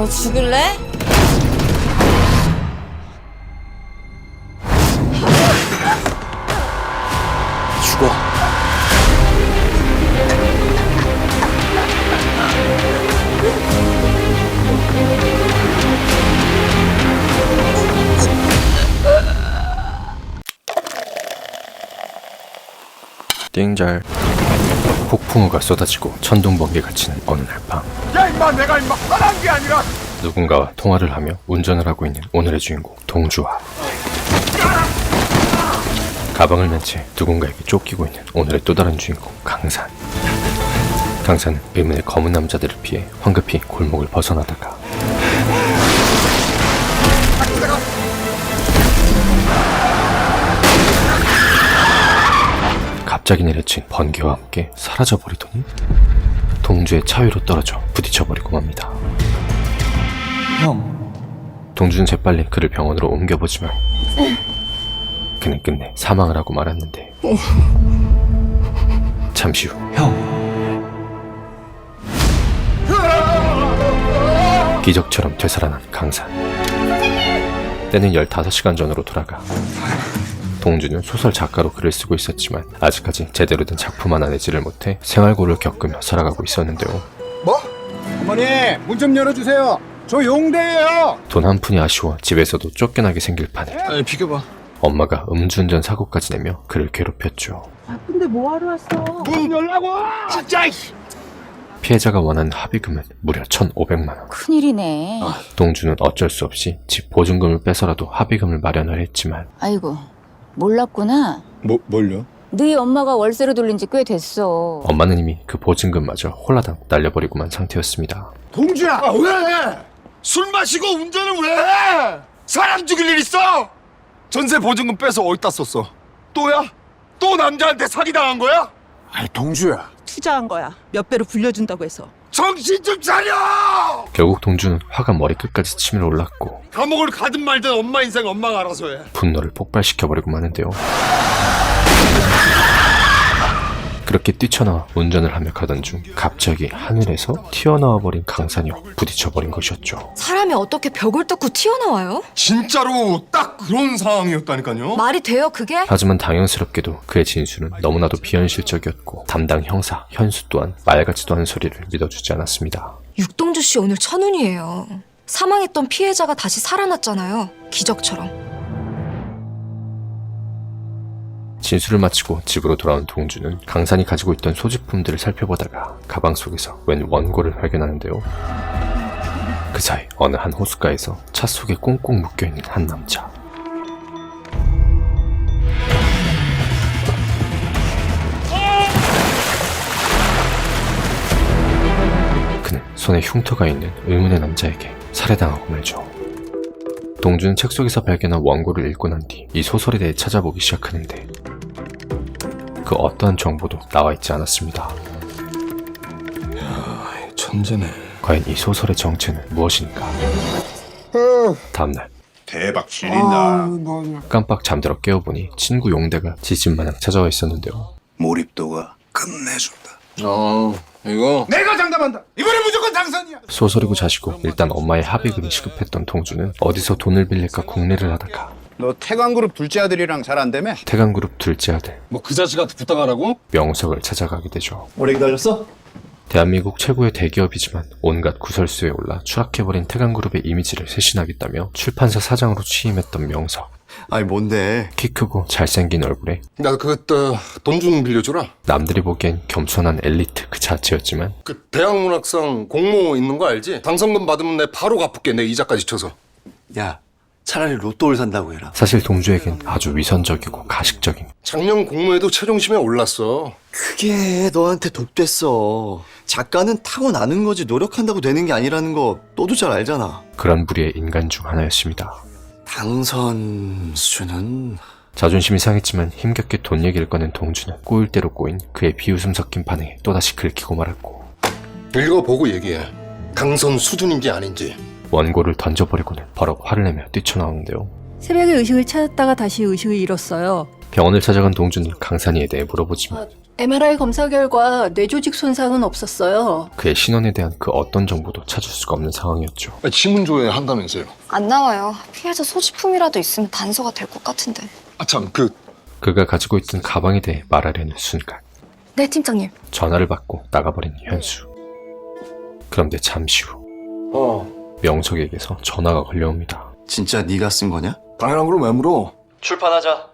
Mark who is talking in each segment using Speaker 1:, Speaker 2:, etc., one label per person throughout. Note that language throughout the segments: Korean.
Speaker 1: 너 죽을래?
Speaker 2: 죽어.
Speaker 3: 띵잘. 폭풍우가 쏟아지고 천둥 번개가 치는 어느 날 밤,
Speaker 4: 야 임마, 내가 임마 화난 게 아니라
Speaker 3: 누군가와 통화를 하며 운전을 하고 있는 오늘의 주인공 동주와 가방을 맨 채 누군가에게 쫓기고 있는 오늘의 또 다른 주인공 강산. 강산은 의문의 검은 남자들을 피해 황급히 골목을 벗어나다가 갑자기 내려친 번개와 함께 사라져버리더니 동주의 차 위로 떨어져 부딪혀버리고 맙니다.
Speaker 2: 형,
Speaker 3: 동주는 재빨리 그를 병원으로 옮겨보지만 그는 끝내 사망을 하고 말았는데, 잠시 후
Speaker 2: 형.
Speaker 3: 기적처럼 되살아난 강산. 때는 15시간 전으로 돌아가 동주는 소설 작가로 글을 쓰고 있었지만 아직까지 제대로 된 작품 하나 내지를 못해 생활고를 겪으며 살아가고 있었는데요.
Speaker 4: 뭐? 어머니 문 좀 열어주세요. 저 용대예요.
Speaker 3: 돈 한 푼이 아쉬워 집에서도 쫓겨나게 생길 판에
Speaker 2: 아니, 비켜봐.
Speaker 3: 엄마가 음주운전 사고까지 내며 그를 괴롭혔죠.
Speaker 5: 근데 뭐하러 왔어?
Speaker 4: 문 열라고. 진짜.
Speaker 3: 피해자가 원하는 합의금은 무려 1,500만 원.
Speaker 1: 큰일이네.
Speaker 3: 동주는 어쩔 수 없이 집 보증금을 빼서라도 합의금을 마련을 했지만
Speaker 1: 아이고, 몰랐구나.
Speaker 4: 뭘요?
Speaker 1: 너희 엄마가 월세로 돌린 지 꽤 됐어.
Speaker 3: 엄마는 이미 그 보증금마저 홀라당 날려버리고만 상태였습니다.
Speaker 4: 동주야. 아, 왜? 술 마시고 운전을 왜 해? 사람 죽일 일 있어? 전세 보증금 빼서 어디다 썼어? 또야? 또 남자한테 사기당한 거야? 아이 동주야.
Speaker 5: 투자한 거야. 몇 배로 불려준다고 해서.
Speaker 4: 정신 좀 차려!
Speaker 3: 결국 동주는 화가 머리끝까지 치밀어 올랐고
Speaker 4: 감옥을 가든 말든 엄마 인생 엄마가 알아서 해.
Speaker 3: 분노를 폭발시켜버리고 마는데요. 그렇게 뛰쳐나와 운전을 하며 가던 중 갑자기 하늘에서 튀어나와버린 강산이와 부딪혀버린 것이었죠.
Speaker 6: 사람이 어떻게 벽을 뚫고 튀어나와요?
Speaker 4: 진짜로 딱 그런 상황이었다니까요.
Speaker 6: 말이 돼요, 그게?
Speaker 3: 하지만 당연스럽게도 그의 진술은 너무나도 비현실적이었고 담당 형사 현수 또한 말 같지도 않은 소리를 믿어주지 않았습니다.
Speaker 6: 육동주 씨 오늘 천운이에요. 사망했던 피해자가 다시 살아났잖아요. 기적처럼.
Speaker 3: 진술을 마치고 집으로 돌아온 동주는 강산이 가지고 있던 소지품들을 살펴보다가 가방 속에서 웬 원고를 발견하는데요. 그 사이 어느 한 호숫가에서 차 속에 꽁꽁 묶여있는 한 남자. 그는 손에 흉터가 있는 의문의 남자에게 살해당하고 말죠. 동주는 책 속에서 발견한 원고를 읽고 난 뒤 이 소설에 대해 찾아보기 시작하는데 그 어떠한 정보도 나와 있지 않았습니다.
Speaker 4: 천재네.
Speaker 3: 과연 이 소설의 정체는 무엇인가? 다음날
Speaker 4: 대박 지린다.
Speaker 3: 깜빡 잠들어 깨어보니 친구 용대가 지진마냥 찾아와 있었는데요.
Speaker 7: 몰입도가 끝내준다.
Speaker 2: 이거
Speaker 4: 내가 장담한다. 이번엔 무조건 당선이야.
Speaker 3: 소설이고 자시고 일단 엄마의 합의금이 시급했던 동주는 어디서 돈을 빌릴까 궁리를 하다가
Speaker 7: 너 태광그룹 둘째 아들이랑 잘 안 되매?
Speaker 3: 태강그룹 둘째 아들
Speaker 2: 뭐 그 자식한테 부탁하라고?
Speaker 3: 명석을 찾아가게 되죠.
Speaker 7: 오래 기다렸어?
Speaker 3: 대한민국 최고의 대기업이지만 온갖 구설수에 올라 추락해버린 태강그룹의 이미지를 쇄신하겠다며 출판사 사장으로 취임했던 명석.
Speaker 7: 아니 뭔데?
Speaker 3: 키 크고 잘생긴 얼굴에
Speaker 2: 나 그것도 돈 좀 빌려줘라.
Speaker 3: 남들이 보기엔 겸손한 엘리트 그 자체였지만
Speaker 2: 그 대학문학상 공모 있는 거 알지? 당선금 받으면 내 바로 갚을게. 내 이자까지 쳐서.
Speaker 7: 야 차라리 로또를 산다고 해라.
Speaker 3: 사실 동주에겐 아주 위선적이고 가식적인
Speaker 2: 작년 공모에도 최종심에 올랐어.
Speaker 8: 그게 너한테 독됐어. 작가는 타고나는 거지 노력한다고 되는 게 아니라는 거 너도 잘 알잖아.
Speaker 3: 그런 부류의 인간 중 하나였습니다.
Speaker 8: 당선 수준은
Speaker 3: 자존심이 상했지만 힘겹게 돈 얘기를 꺼낸 동주는 꼬일 대로 꼬인 그의 비웃음 섞인 반응에 또다시 긁히고 말았고
Speaker 2: 읽어보고 얘기해. 당선 수준인지 아닌지.
Speaker 3: 원고를 던져버리고는 버럭 화를 내며 뛰쳐나오는데요.
Speaker 9: 새벽에 의식을 찾았다가 다시 의식을 잃었어요.
Speaker 3: 병원을 찾아간 동주는 강산이에 대해 물어보지만
Speaker 9: MRI 검사 결과 뇌조직 손상은 없었어요.
Speaker 3: 그의 신원에 대한 그 어떤 정보도 찾을 수가 없는 상황이었죠.
Speaker 2: 지문조회 한다면서요?
Speaker 6: 안 나와요. 피해자 소지품이라도 있으면 단서가 될 것 같은데.
Speaker 3: 그가 가지고 있던 가방에 대해 말하려는 순간
Speaker 6: 네, 팀장님.
Speaker 3: 전화를 받고 나가버린 현수. 그런데 잠시 후 명석에게서 전화가 걸려옵니다.
Speaker 8: 진짜 네가 쓴 거냐?
Speaker 2: 당연한 걸 왜 물어?
Speaker 8: 출판하자.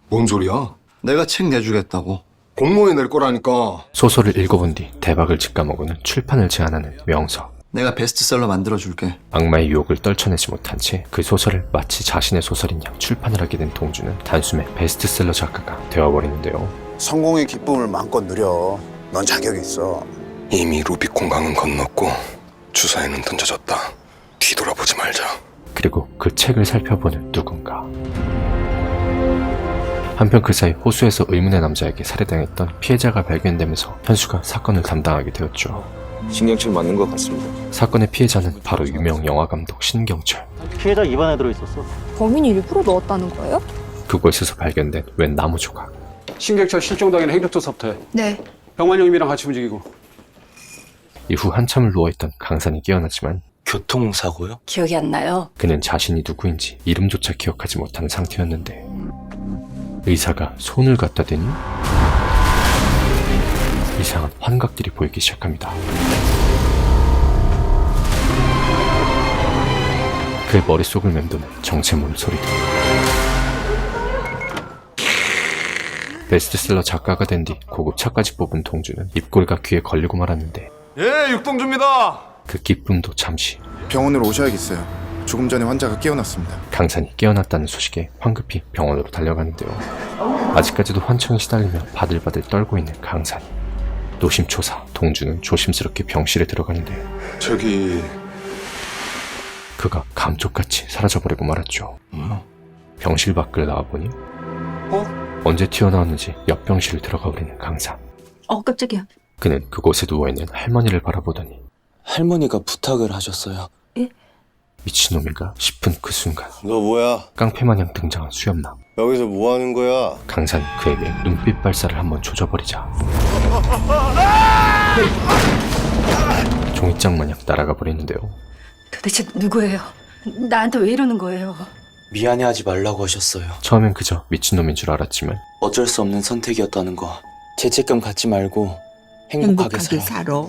Speaker 2: 뭔 소리야?
Speaker 8: 내가 책 내주겠다고.
Speaker 2: 공모에 낼 거라니까.
Speaker 3: 소설을 읽어본 뒤 대박을 짓까먹으는 출판을 제안하는 명석.
Speaker 8: 내가 베스트셀러 만들어줄게.
Speaker 3: 악마의 유혹을 떨쳐내지 못한 채 그 소설을 마치 자신의 소설인 양 출판을 하게 된 동주는 단숨에 베스트셀러 작가가 되어버리는데요.
Speaker 10: 성공의 기쁨을 마음껏 누려. 넌 자격이 있어.
Speaker 2: 이미 루비콘 강은 건넜고 주사위는 던져졌다. 뒤돌아보지 말자.
Speaker 3: 그리고 그 책을 살펴보는 누군가. 한편 그 사이 호수에서 의문의 남자에게 살해당했던 피해자가 발견되면서 현수가 사건을 담당하게 되었죠.
Speaker 7: 신경질 맞는 것 같습니다.
Speaker 3: 사건의 피해자는 바로 유명 영화감독 신경철.
Speaker 11: 피해자 입안에 들어있었어.
Speaker 6: 범인이 일부러 넣었다는 거예요?
Speaker 3: 그곳에서 발견된 웬 나무 조각.
Speaker 11: 신경철 실종당일 행적조사부터 해.
Speaker 6: 네.
Speaker 11: 병만영님이랑 같이 움직이고.
Speaker 3: 이후 한참을 누워있던 강산이 깨어나지만
Speaker 7: 교통사고요?
Speaker 9: 기억이 안 나요.
Speaker 3: 그는 자신이 누구인지 이름조차 기억하지 못하는 상태였는데 의사가 손을 갖다 대니 이상한 환각들이 보이기 시작합니다. 그의 머릿속을 맴도는 정체모를 소리들. 베스트셀러 작가가 된 뒤 고급 차까지 뽑은 동주는 입꼬리가 귀에 걸리고 말았는데
Speaker 4: 예, 육동주입니다.
Speaker 3: 그 기쁨도 잠시.
Speaker 10: 병원으로 오셔야겠어요. 조금 전에 환자가 깨어났습니다.
Speaker 3: 강산이 깨어났다는 소식에 황급히 병원으로 달려가는데요. 아직까지도 환청에 시달리며 바들바들 떨고 있는 강산. 노심초사 동주는 조심스럽게 병실에 들어가는데
Speaker 2: 저기
Speaker 3: 그가 감쪽같이 사라져버리고 말았죠. 병실 밖을 나와보니 언제 튀어나왔는지 옆 병실을 들어가 버리는 강산.
Speaker 9: 깜짝이야.
Speaker 3: 그는 그곳에 누워있는 할머니를 바라보더니
Speaker 7: 할머니가 부탁을 하셨어요.
Speaker 3: 미친놈인가 싶은 그 순간
Speaker 10: 너 뭐야?
Speaker 3: 깡패마냥 등장한 수염남.
Speaker 10: 여기서 뭐 하는 거야?
Speaker 3: 강산이 그에게 눈빛 발사를 한번 조져버리자 종이장 마냥 날아가 버리는데요.
Speaker 9: 도대체 누구예요? 나한테 왜 이러는 거예요?
Speaker 7: 미안해하지 말라고 하셨어요.
Speaker 3: 처음엔 그저 미친놈인 줄 알았지만
Speaker 7: 어쩔 수 없는 선택이었다는 거. 죄책감 갖지 말고 행복하게 살아.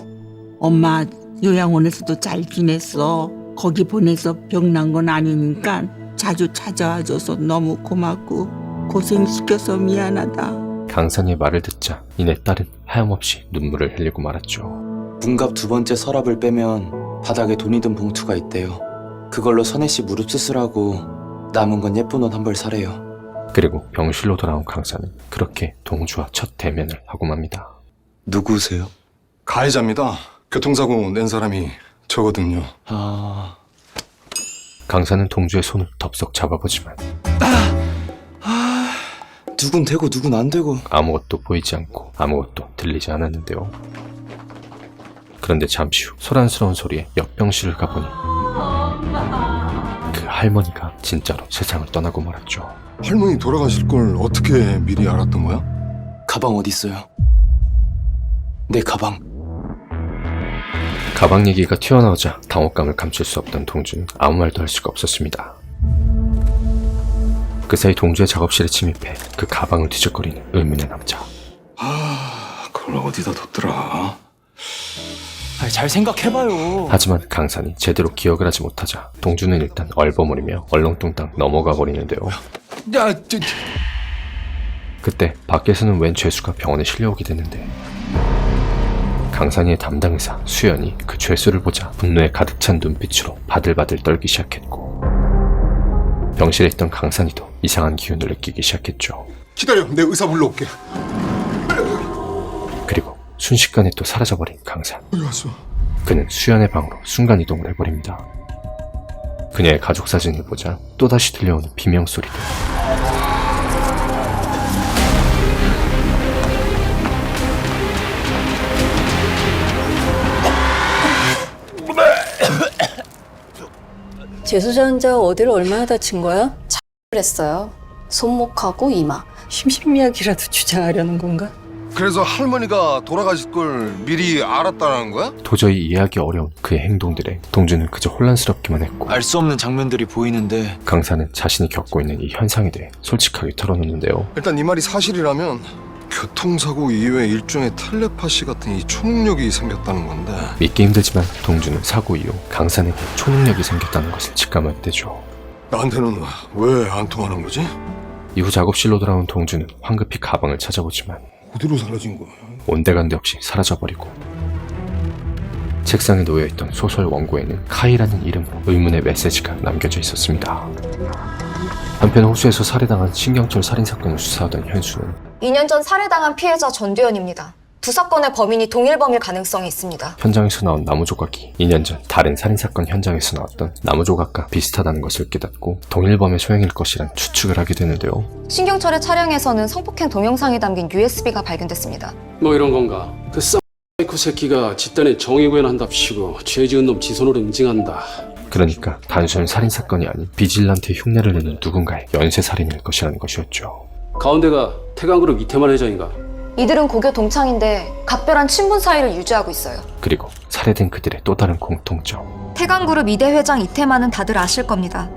Speaker 5: 엄마 요양원에서도 잘 지냈어. 거기 보내서 병난 건 아니니까 자주 찾아와줘서 너무 고맙고 고생시켜서 미안하다.
Speaker 3: 강산의 말을 듣자 이내 딸은 하염없이 눈물을 흘리고 말았죠.
Speaker 7: 문갑 2번째 서랍을 빼면 바닥에 돈이 든 봉투가 있대요. 그걸로 선혜씨 무릎 수술하고 남은 건 예쁜 옷 한 벌 사래요.
Speaker 3: 그리고 병실로 돌아온 강산은 그렇게 동주와 첫 대면을 하고 맙니다.
Speaker 7: 누구세요?
Speaker 2: 가해자입니다. 교통사고 낸 사람이 저거든요.
Speaker 3: 강산은 동주의 손을 덥석 잡아보지만
Speaker 7: 누군 되고 누군 안 되고.
Speaker 3: 아무것도 보이지 않고 아무것도 들리지 않았는데요. 그런데 잠시 후 소란스러운 소리에 옆 병실을 가보니 그 할머니가 진짜로 세상을 떠나고 말았죠.
Speaker 2: 할머니 돌아가실 걸 어떻게 미리 알았던 거야?
Speaker 7: 가방 어디 있어요? 내 가방.
Speaker 3: 가방 얘기가 튀어나오자 당혹감을 감출 수 없던 동주는 아무 말도 할 수가 없었습니다. 그 사이 동주의 작업실에 침입해 그 가방을 뒤적거리는 의문의 남자.
Speaker 2: 그걸 어디다 뒀더라?
Speaker 7: 잘 생각해봐요.
Speaker 3: 하지만 강산이 제대로 기억을 하지 못하자 동주는 일단 얼버무리며 얼렁뚱땅 넘어가 버리는데요. 그때 밖에서는 웬 죄수가 병원에 실려오게 되는데 강산이의 담당 의사 수연이 그 죄수를 보자 분노에 가득 찬 눈빛으로 바들바들 떨기 시작했고 병실에 있던 강산이도 이상한 기운을 느끼기 시작했죠.
Speaker 2: 기다려, 내 의사 불러올게.
Speaker 3: 그리고 순식간에 또 사라져버린 강산.
Speaker 2: 어디 갔어?
Speaker 3: 그는 수연의 방으로 순간이동을 해버립니다. 그녀의 가족 사진을 보자 또다시 들려오는 비명 소리들.
Speaker 9: 재수자 환자가 어디를 얼마나 다친 거야?
Speaker 6: 그랬어요. 손목하고 이마.
Speaker 9: 심신미약이라도 주장하려는 건가?
Speaker 4: 그래서 할머니가 돌아가실 걸 미리 알았다는 거야?
Speaker 3: 도저히 이해하기 어려운 그의 행동들에 동주는 그저 혼란스럽기만 했고
Speaker 7: 알 수 없는 장면들이 보이는데
Speaker 3: 강사는 자신이 겪고 있는 이 현상에 대해 솔직하게 털어놓는데요.
Speaker 2: 일단 네 말이 사실이라면 교통사고 이후에 일종의 텔레파시 같은 이 초능력이 생겼다는 건데
Speaker 3: 믿기 힘들지만 동주는 사고 이후 강산에게 초능력이 생겼다는 것을 직감했대죠.
Speaker 2: 나한테는 왜 안 통하는 거지?
Speaker 3: 이후 작업실로 돌아온 동주는 황급히 가방을 찾아보지만
Speaker 2: 어디로 사라진 거야?
Speaker 3: 온데간데 없이 사라져버리고 책상에 놓여있던 소설 원고에는 카이라는 이름으로 의문의 메시지가 남겨져 있었습니다. 한편 호수에서 살해당한 신경철 살인사건을 수사하던 현수는
Speaker 6: 2년 전 살해당한 피해자 전두현입니다. 두 사건의 범인이 동일범일 가능성이 있습니다.
Speaker 3: 현장에서 나온 나무 조각이 2년 전 다른 살인사건 현장에서 나왔던 나무 조각과 비슷하다는 것을 깨닫고 동일범의 소행일 것이란 추측을 하게 되는데요.
Speaker 6: 신경철의 차량에서는 성폭행 동영상이 담긴 USB가 발견됐습니다.
Speaker 11: 뭐 이런 건가? 그 사이코 새끼가 집단에 정의구현한답시고 죄 지은 놈 지손으로 응징한다.
Speaker 3: 그러니까 단순한 살인사건이 아닌 비질란테 흉내를 내는 누군가의 연쇄살인일 것이라는 것이었죠.
Speaker 11: 가운데가 태강그룹 이태만 회장인가?
Speaker 6: 이들은 고교 동창인데 각별한 친분 사이를 유지하고 있어요.
Speaker 3: 그리고 살해된 그들의 또 다른 공통점.
Speaker 6: 태강그룹 2대 회장 이태만은 다들 아실 겁니다.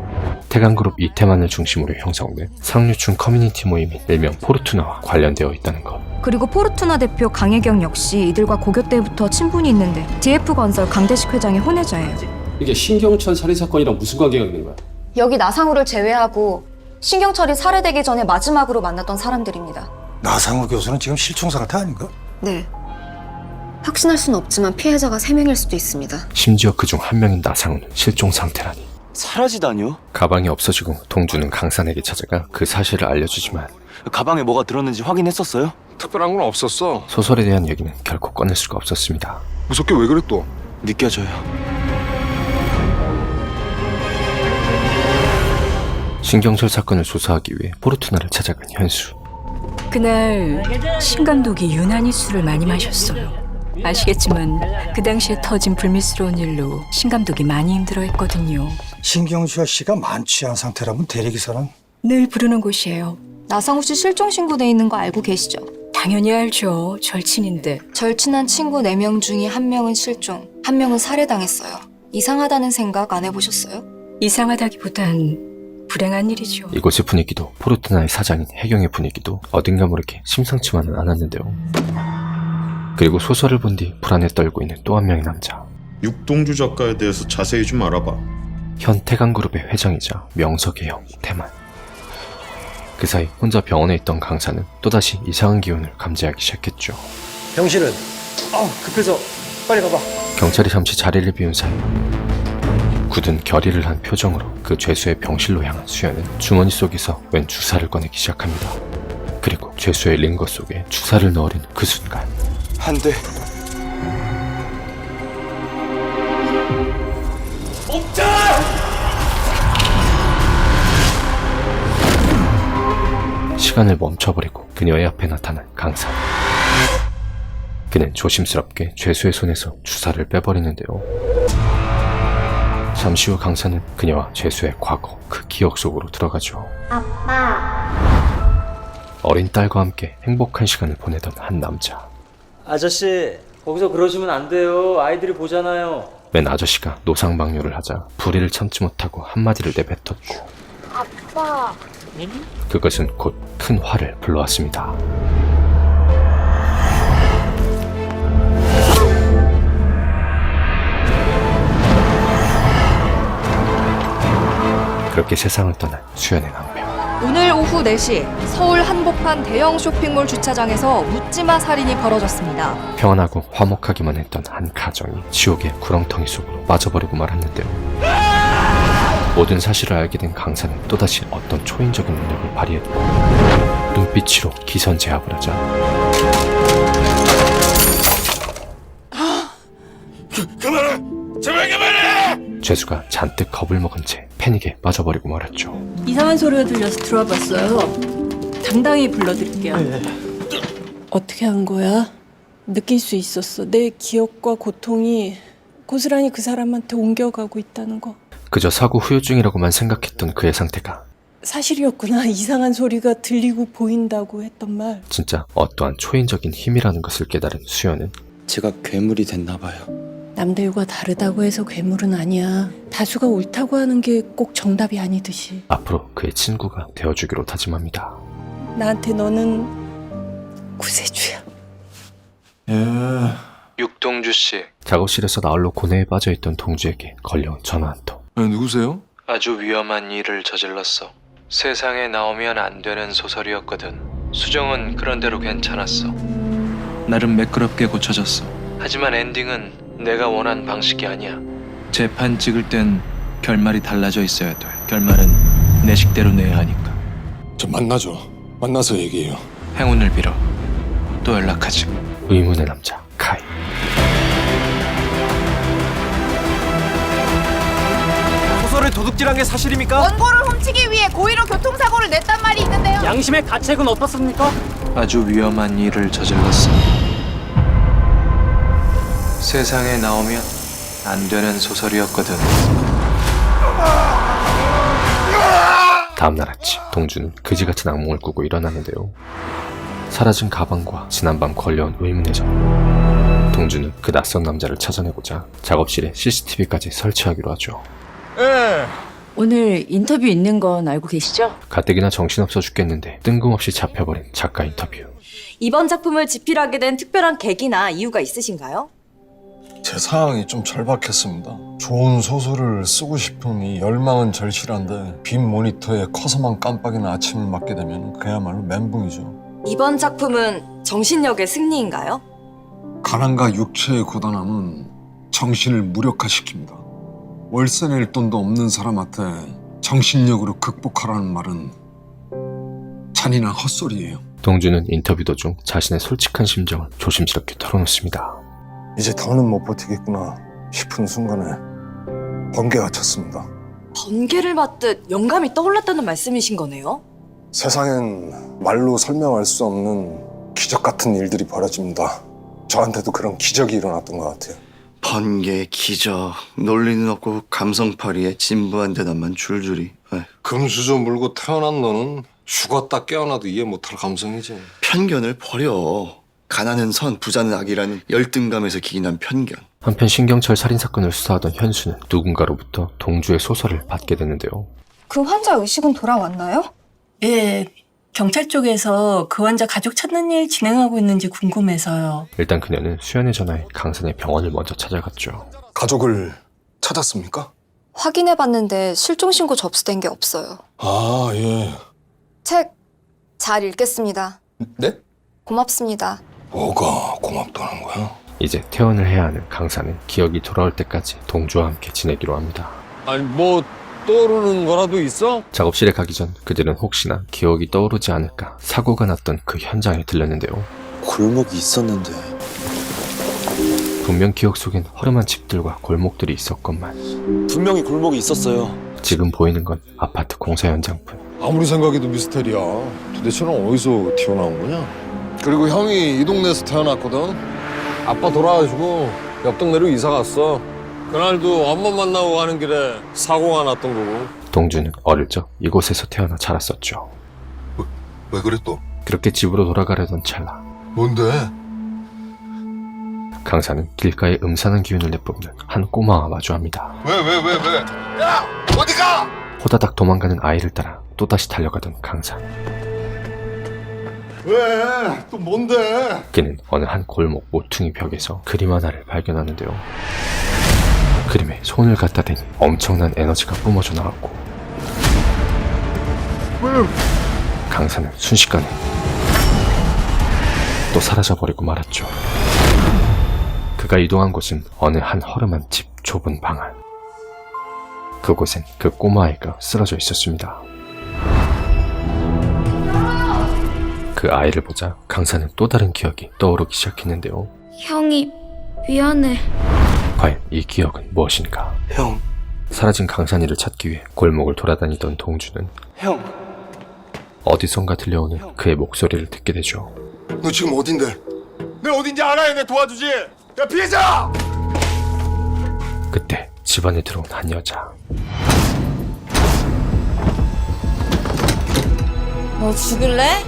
Speaker 3: 태강그룹 이태만을 중심으로 형성된 상류층 커뮤니티 모임인 일명 포르투나와 관련되어 있다는 것.
Speaker 6: 그리고 포르투나 대표 강혜경 역시 이들과 고교 때부터 친분이 있는데 DF건설 강대식 회장의 혼외자예요.
Speaker 11: 이게 신경철 살인사건이랑 무슨 관계가 있는 거야?
Speaker 6: 여기 나상우를 제외하고 신경철이 살해되기 전에 마지막으로 만났던 사람들입니다.
Speaker 10: 나상우 교수는 지금 실종 상태 아닌가?
Speaker 6: 네. 확신할 수는 없지만 피해자가 3명일 수도 있습니다.
Speaker 3: 심지어 그중 한 명인 나상우는 실종 상태라니.
Speaker 7: 사라지다니요?
Speaker 3: 가방이 없어지고 동주는 강산에게 찾아가 그 사실을 알려주지만
Speaker 7: 가방에 뭐가 들었는지 확인했었어요?
Speaker 2: 특별한 건 없었어.
Speaker 3: 소설에 대한 얘기는 결코 꺼낼 수가 없었습니다.
Speaker 2: 무섭게 왜 그래 또?
Speaker 7: 느껴져요.
Speaker 3: 신경철 사건을 조사하기 위해 포르투나를 찾아간 현수.
Speaker 9: 그날 신 감독이 유난히 술을 많이 마셨어요. 아시겠지만 그 당시에 터진 불미스러운 일로 신 감독이 많이 힘들어했거든요.
Speaker 10: 신경철 씨가 만취한 상태라면 대리기사는
Speaker 9: 늘 부르는 곳이에요.
Speaker 6: 나상우 씨 실종 신고돼 있는 거 알고 계시죠?
Speaker 9: 당연히 알죠. 절친인데.
Speaker 6: 절친한 친구 4명 중에 1명은 실종, 1명은 살해당했어요. 이상하다는 생각 안 해보셨어요?
Speaker 9: 이상하다기보단 불행한 일이죠.
Speaker 3: 이곳의 분위기도 포르투나의 사장인 해경의 분위기도 어딘가 모르게 심상치만은 않았는데요. 그리고 소설을 본 뒤 불안에 떨고 있는 또 한 명의 남자.
Speaker 12: 육동주 작가에 대해서 자세히 좀 알아봐.
Speaker 3: 현 태강그룹의 회장이자 명석의 형 태만. 그 사이 혼자 병원에 있던 강사는 또다시 이상한 기운을 감지하기 시작했죠.
Speaker 10: 병실은? 급해서 빨리 가봐.
Speaker 3: 경찰이 잠시 자리를 비운 사이 굳은 결의를 한 표정으로 그 죄수의 병실로 향한 수연은 주머니 속에서 웬 주사를 꺼내기 시작합니다. 그리고 죄수의 링거 속에 주사를 넣으려는 그 순간
Speaker 7: 안 돼.
Speaker 3: 시간을 멈춰버리고 그녀의 앞에 나타난 강사. 그는 조심스럽게 죄수의 손에서 주사를 빼버리는데요. 잠시 후 강사는 그녀와 죄수의 과거, 그 기억 속으로 들어가죠. 아빠. 어린 딸과 함께 행복한 시간을 보내던 한 남자.
Speaker 13: 아저씨, 거기서 그러시면 안 돼요. 아이들이 보잖아요.
Speaker 3: 맨 아저씨가 노상방뇨를 하자 불의를 참지 못하고 한마디를 내뱉었고 아빠. 그것은 곧 큰 화를 불러왔습니다. 그렇게 세상을 떠난 수연의 남편.
Speaker 6: 오늘 오후 4시 서울 한복판 대형 쇼핑몰 주차장에서 묻지마 살인이 벌어졌습니다.
Speaker 3: 평안하고 화목하기만 했던 한 가정이 지옥의 구렁텅이 속으로 빠져버리고 말았는데요. 모든 사실을 알게 된 강사는 또다시 어떤 초인적인 능력을 발휘했고 눈빛으로 기선제압을 하자
Speaker 4: 그만해! 제발 그만해!
Speaker 3: 죄수가 잔뜩 겁을 먹은 채 패닉에 빠져버리고 말았죠.
Speaker 9: 이상한 소리가 들려서 들어와 봤어요. 당당히 불러드릴게요.
Speaker 14: 어떻게 한 거야? 느낄 수 있었어. 내 기억과 고통이 고스란히 그 사람한테 옮겨가고 있다는 거.
Speaker 3: 그저 사고 후유증이라고만 생각했던 그의 상태가
Speaker 14: 사실이었구나. 이상한 소리가 들리고 보인다고 했던 말.
Speaker 3: 진짜 어떠한 초인적인 힘이라는 것을 깨달은 수연은
Speaker 7: 제가 괴물이 됐나 봐요.
Speaker 14: 남들과 다르다고 해서 괴물은 아니야. 다수가 옳다고 하는 게 꼭 정답이 아니듯이.
Speaker 3: 앞으로 그의 친구가 되어주기로 다짐합니다.
Speaker 14: 나한테 너는 구세주야.
Speaker 3: 육동주 씨. 작업실에서 나홀로 고뇌에 빠져있던 동주에게 걸려온 전화 한 통.
Speaker 2: 누구세요?
Speaker 3: 아주 위험한 일을 저질렀어. 세상에 나오면 안 되는 소설이었거든. 수정은 그런대로 괜찮았어. 나름 매끄럽게 고쳐졌어. 하지만 엔딩은 내가 원한 방식이 아니야. 재판 찍을 땐 결말이 달라져 있어야 돼. 결말은 내 식대로 내야 하니까.
Speaker 2: 저 만나죠. 만나서 얘기해요.
Speaker 3: 행운을 빌어. 또 연락하지. 의문의 남자 카이.
Speaker 7: 소설을 도둑질한 게 사실입니까?
Speaker 1: 원고를 훔치기 위해 고의로 교통사고를 냈단 말이 있는데요.
Speaker 13: 양심의 가책은 어떻습니까?
Speaker 3: 아주 위험한 일을 저질렀어. 세상에 나오면 안 되는 소설이었거든. 다음날 아침, 동주는 그지 같은 악몽을 꾸고 일어나는데요. 사라진 가방과 지난밤 걸려온 의문의 점. 동주는 그 낯선 남자를 찾아내고자 작업실에 CCTV까지 설치하기로 하죠.
Speaker 9: 오늘 인터뷰 있는 건 알고 계시죠?
Speaker 3: 가뜩이나 정신없어 죽겠는데 뜬금없이 잡혀버린 작가 인터뷰.
Speaker 6: 이번 작품을 집필하게 된 특별한 계기나 이유가 있으신가요?
Speaker 2: 제 상황이 좀 절박했습니다. 좋은 소설을 쓰고 싶은 이 열망은 절실한데 빈 모니터에 커서만 깜빡이는 아침을 맞게 되면 그야말로 멘붕이죠.
Speaker 6: 이번 작품은 정신력의 승리인가요?
Speaker 2: 가난과 육체의 고단함은 정신을 무력화시킵니다. 월세 낼 돈도 없는 사람한테 정신력으로 극복하라는 말은 잔인한 헛소리예요.
Speaker 3: 동주는 인터뷰 도중 자신의 솔직한 심정을 조심스럽게 털어놓습니다.
Speaker 2: 이제 더는 못 버티겠구나 싶은 순간에 번개가 쳤습니다.
Speaker 6: 번개를 맞듯 영감이 떠올랐다는 말씀이신 거네요?
Speaker 2: 세상엔 말로 설명할 수 없는 기적 같은 일들이 벌어집니다. 저한테도 그런 기적이 일어났던 것 같아요.
Speaker 8: 번개, 기적, 논리는 없고 감성파리에 진부한 대답만 줄줄이.
Speaker 2: 금수저 물고 태어난 너는 죽었다 깨어나도 이해 못할 감성이지.
Speaker 8: 편견을 버려. 가난은 선, 부자는 악이라는 열등감에서 기인한 편견.
Speaker 3: 한편 신경철 살인사건을 수사하던 현수는 누군가로부터 동주의 소설을 받게 되는데요.
Speaker 6: 그 환자 의식은 돌아왔나요?
Speaker 14: 예, 경찰 쪽에서 그 환자 가족 찾는 일 진행하고 있는지 궁금해서요.
Speaker 3: 일단 그녀는 수연의 전화에 강산의 병원을 먼저 찾아갔죠.
Speaker 2: 가족을 찾았습니까?
Speaker 6: 확인해봤는데 실종신고 접수된 게 없어요.
Speaker 2: 아, 예.
Speaker 6: 책 잘 읽겠습니다.
Speaker 2: 네?
Speaker 6: 고맙습니다.
Speaker 2: 뭐가 고맙다는 거야?
Speaker 3: 이제 퇴원을 해야 하는 강산은 기억이 돌아올 때까지 동주와 함께 지내기로 합니다.
Speaker 2: 아니 뭐 떠오르는 거라도 있어?
Speaker 3: 작업실에 가기 전 그들은 혹시나 기억이 떠오르지 않을까 사고가 났던 그 현장에 들렸는데요.
Speaker 7: 골목이 있었는데.
Speaker 3: 분명 기억 속엔 허름한 집들과 골목들이 있었건만
Speaker 7: 분명히 골목이 있었어요.
Speaker 3: 지금 보이는 건 아파트 공사 현장뿐.
Speaker 2: 아무리 생각해도 미스테리야. 도대체 넌 어디서 튀어나온 거냐? 그리고 형이 이 동네에서 태어났거든. 아빠 돌아가지고 옆 동네로 이사 갔어. 그날도 엄마 만나고 가는 길에 사고가 났던 거고.
Speaker 3: 동주는 어릴 적 이곳에서 태어나 자랐었죠.
Speaker 2: 왜 그래 또?
Speaker 3: 그렇게 집으로 돌아가려던 찰나
Speaker 2: 뭔데?
Speaker 3: 강산은 길가에 음산한 기운을 내뿜는 한 꼬마와 마주합니다.
Speaker 2: 왜? 야! 어디 가!
Speaker 3: 호다닥 도망가는 아이를 따라 또다시 달려가던 강산.
Speaker 2: 왜? 또 뭔데?
Speaker 3: 그는 어느 한 골목 모퉁이 벽에서 그림 하나를 발견하는데요. 그림에 손을 갖다 대니 엄청난 에너지가 뿜어져 나왔고 강산은 순식간에 또 사라져버리고 말았죠. 그가 이동한 곳은 어느 한 허름한 집 좁은 방 안. 그곳엔 그 꼬마아이가 쓰러져 있었습니다. 그 아이를 보자 강산은 또 다른 기억이 떠오르기 시작했는데요.
Speaker 6: 형이 미안해.
Speaker 3: 과연 이 기억은 무엇인가?
Speaker 7: 형.
Speaker 3: 사라진 강산이를 찾기 위해 골목을 돌아다니던 동주는
Speaker 7: 형.
Speaker 3: 어디선가 들려오는 그의 목소리를 듣게 되죠.
Speaker 2: 너 지금 어딘데?
Speaker 4: 내 어딘지 알아야 내 도와주지. 야, 피해자!
Speaker 3: 그때 집안에 들어온 한 여자.
Speaker 1: 너 죽을래?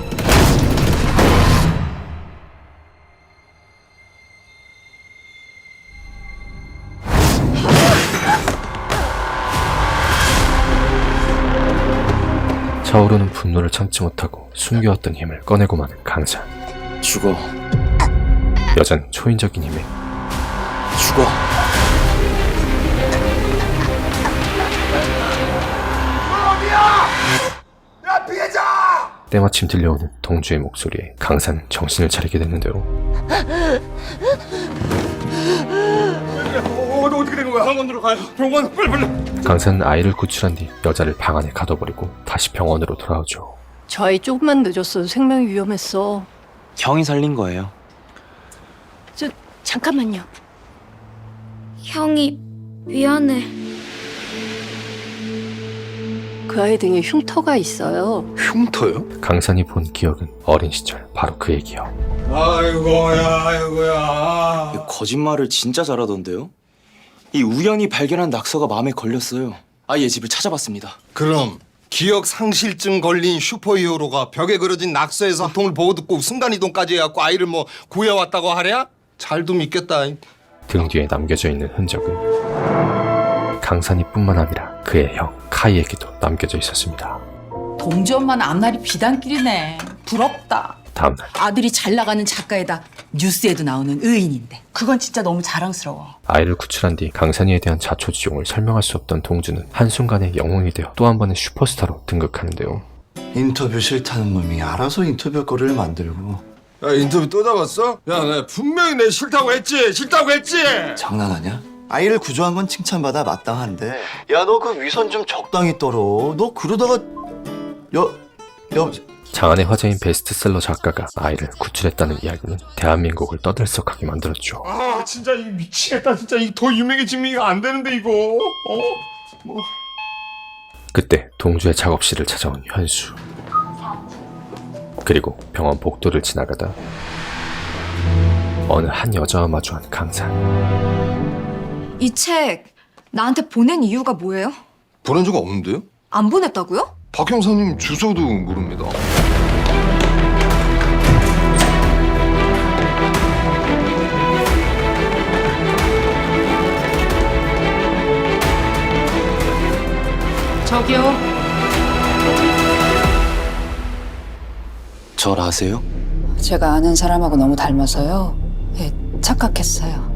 Speaker 3: 차오르는 분노를 참지 못하고 숨겨왔던 힘을 꺼내고 마는 강산.
Speaker 7: 죽어.
Speaker 3: 여자는 초인적인 힘에
Speaker 7: 죽어.
Speaker 4: 야 피해자!
Speaker 3: 때마침 들려오는 동주의 목소리에 강산은 정신을 차리게 됐는데요.
Speaker 4: 어떻게 된 거야? 병원으로 가요. 병원 빨리.
Speaker 3: 강산은 아이를 구출한 뒤 여자를 방 안에 가둬버리고 다시 병원으로 돌아오죠.
Speaker 14: 저 아이 조금만 늦었어도 생명이 위험했어.
Speaker 7: 형이 살린 거예요.
Speaker 14: 잠깐만요.
Speaker 6: 형이 미안해.
Speaker 14: 그 아이 등에 흉터가 있어요.
Speaker 4: 흉터요?
Speaker 3: 강산이 본 기억은 어린 시절 바로 그의 기억.
Speaker 4: 아이고야.
Speaker 7: 거짓말을 진짜 잘하던데요? 이 우연히 발견한 낙서가 마음에 걸렸어요. 아이의 집을 찾아봤습니다.
Speaker 4: 그럼 기억 상실증 걸린 슈퍼히어로가 벽에 그려진 낙서에서 고통을 보고 듣고 순간이동까지 해갖고 아이를 뭐 구해왔다고 하랴? 잘도 믿겠다.
Speaker 3: 등 뒤에 남겨져 있는 흔적은 강산이뿐만 아니라 그의 형 카이에게도 남겨져 있었습니다.
Speaker 1: 동주 엄마는 앞날이 비단길이네. 부럽다.
Speaker 3: 다음날
Speaker 1: 아들이 잘 나가는 작가에다 뉴스에도 나오는 의인인데. 그건 진짜 너무 자랑스러워.
Speaker 3: 아이를 구출한 뒤 강산이에 대한 자초지종을 설명할 수 없던 동주는 한순간에 영웅이 되어 또 한 번의 슈퍼스타로 등극하는데요.
Speaker 8: 인터뷰 싫다는 놈이 알아서 인터뷰 거리를 만들고.
Speaker 4: 야 인터뷰 또 잡았어? 야 나 분명히 내 싫다고 했지. 싫다고 했지.
Speaker 8: 장난하냐? 아이를 구조한 건 칭찬받아 마땅한데. 야 너 그 위선 좀 적당히 떨어. 너 그러다가
Speaker 3: 장안의 화제인 베스트셀러 작가가 아이를 구출했다는 이야기는 대한민국을 떠들썩하게 만들었죠.
Speaker 4: 아 진짜 이 미치겠다. 진짜 이 더 유명해지면 안 되는데 이거.
Speaker 3: 그때 동주의 작업실을 찾아온 현수. 그리고 병원 복도를 지나가다 어느 한 여자와 마주한 강산.
Speaker 6: 이 책 나한테 보낸 이유가 뭐예요?
Speaker 2: 보낸 적 없는데요?
Speaker 6: 안 보냈다고요?
Speaker 2: 박 형사님 주소도 모릅니다.
Speaker 1: 저기요.
Speaker 7: 절 아세요?
Speaker 9: 제가 아는 사람하고 너무 닮아서요. 착각했어요.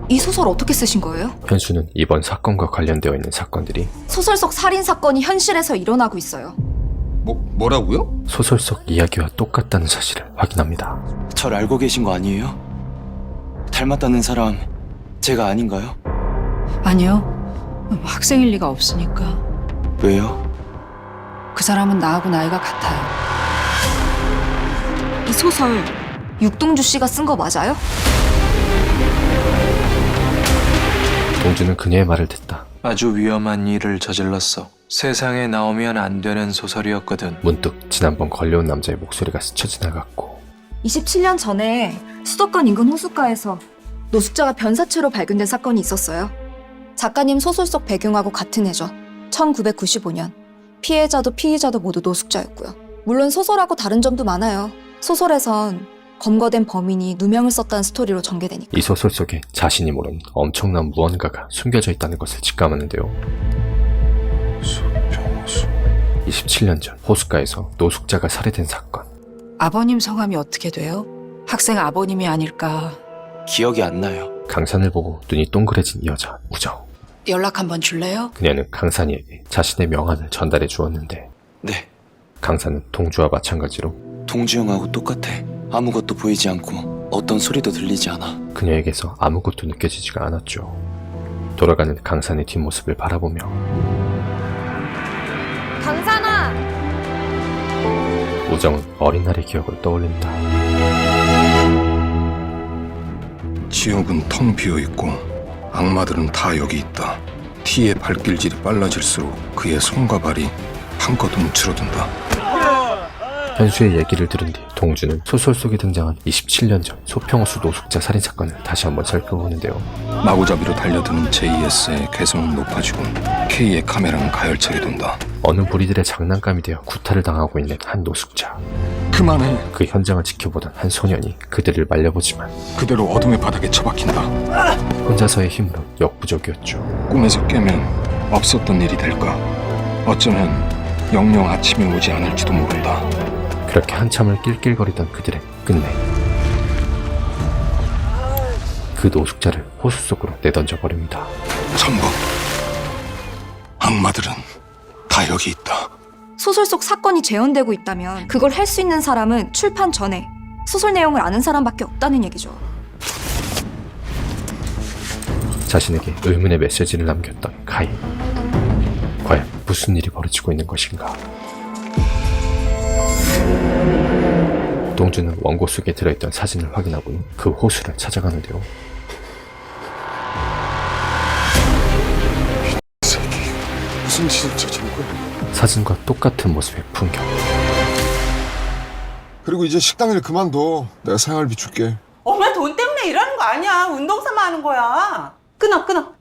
Speaker 6: 이 소설 어떻게 쓰신 거예요?
Speaker 3: 현수는 이번 사건과 관련되어 있는 사건들이
Speaker 6: 소설 속 살인 사건이 현실에서 일어나고 있어요.
Speaker 2: 뭐라고요?
Speaker 3: 소설 속 이야기와 똑같다는 사실을 확인합니다.
Speaker 7: 절 알고 계신 거 아니에요? 닮았다는 사람 제가 아닌가요?
Speaker 9: 아니요. 학생일 리가 없으니까.
Speaker 7: 왜요?
Speaker 9: 그 사람은 나하고 나이가 같아요.
Speaker 6: 이 소설 육동주 씨가 쓴 거 맞아요?
Speaker 3: 동주는 그녀의 말을 듣다
Speaker 7: 아주 위험한 일을 저질렀어. 세상에 나오면 안 되는 소설이었거든.
Speaker 3: 문득 지난번 걸려온 남자의 목소리가 스쳐 지나갔고
Speaker 6: 27년 전에 수도권 인근 호숫가에서 노숙자가 변사체로 발견된 사건이 있었어요. 작가님 소설 속 배경하고 같은 해죠. 1995년. 피해자도 피의자도 모두 노숙자였고요. 물론 소설하고 다른 점도 많아요. 소설에선 검거된 범인이 누명을 썼다는 스토리로 전개되니까.
Speaker 3: 이 소설 속에 자신이 모르는 엄청난 무언가가 숨겨져 있다는 것을 직감하는데요. 27년 전 호숫가에서 노숙자가 살해된 사건.
Speaker 9: 아버님 성함이 어떻게 돼요? 학생 아버님이 아닐까.
Speaker 7: 기억이 안 나요.
Speaker 3: 강산을 보고 눈이 동그래진 여자 우정.
Speaker 9: 연락 한번 줄래요?
Speaker 3: 그녀는 강산이에게 자신의 명함을 전달해 주었는데
Speaker 7: 네.
Speaker 3: 강산은 동주와 마찬가지로
Speaker 7: 동주 형하고 똑같아. 아무것도 보이지 않고 어떤 소리도 들리지 않아.
Speaker 3: 그녀에게서 아무것도 느껴지지가 않았죠. 돌아가는 강산의 뒷모습을 바라보며
Speaker 6: 강산아!
Speaker 3: 우정은 어린 날의 기억을 떠올린다.
Speaker 4: 지역은 텅 비어있고 악마들은 다 여기 있다. 티의 발길질이 빨라질수록 그의 손과 발이 한껏 움츠러든다.
Speaker 3: 현수의 얘기를 들은 뒤 동주는 소설 속에 등장한 27년 전 소평호수 노숙자 살인사건을 다시 한번 살펴보는데요.
Speaker 4: 마구잡이로 달려드는 JS의 괴성은 높아지고 K의 카메라는 가열차게 돈다.
Speaker 3: 어느 무리들의 장난감이 되어 구타를 당하고 있는 한 노숙자.
Speaker 4: 그만해.
Speaker 3: 그 현장을 지켜보던 한 소년이 그들을 말려보지만
Speaker 4: 그대로 어둠의 바닥에 처박힌다.
Speaker 3: 혼자서의 힘으로 역부족이었죠.
Speaker 4: 꿈에서 깨면 없었던 일이 될까? 어쩌면 영영 아침이 오지 않을지도 모른다.
Speaker 3: 그렇게 한참을 낄낄거리던 그들은 끝내 그 노숙자를 호수 속으로 내던져버립니다.
Speaker 4: 전부 악마들은 다 여기 있다.
Speaker 6: 소설 속 사건이 재현되고 있다면 그걸 할 수 있는 사람은 출판 전에 소설 내용을 아는 사람밖에 없다는 얘기죠.
Speaker 3: 자신에게 의문의 메시지를 남겼던 카이. 과연 무슨 일이 벌어지고 있는 것인가? 동주는 원고 속에 들어있던 사진을 확인하고 그 호수를 찾아가는데요.
Speaker 4: 무슨 짓을 저지른 거야?
Speaker 3: 사진과 똑같은 모습의 풍경.
Speaker 4: 그리고 이제 식당 일 그만둬. 내가 생활비 줄게.
Speaker 5: 엄마 돈 때문에 일하는 거 아니야. 운동 삼아 하는 거야. 끊어.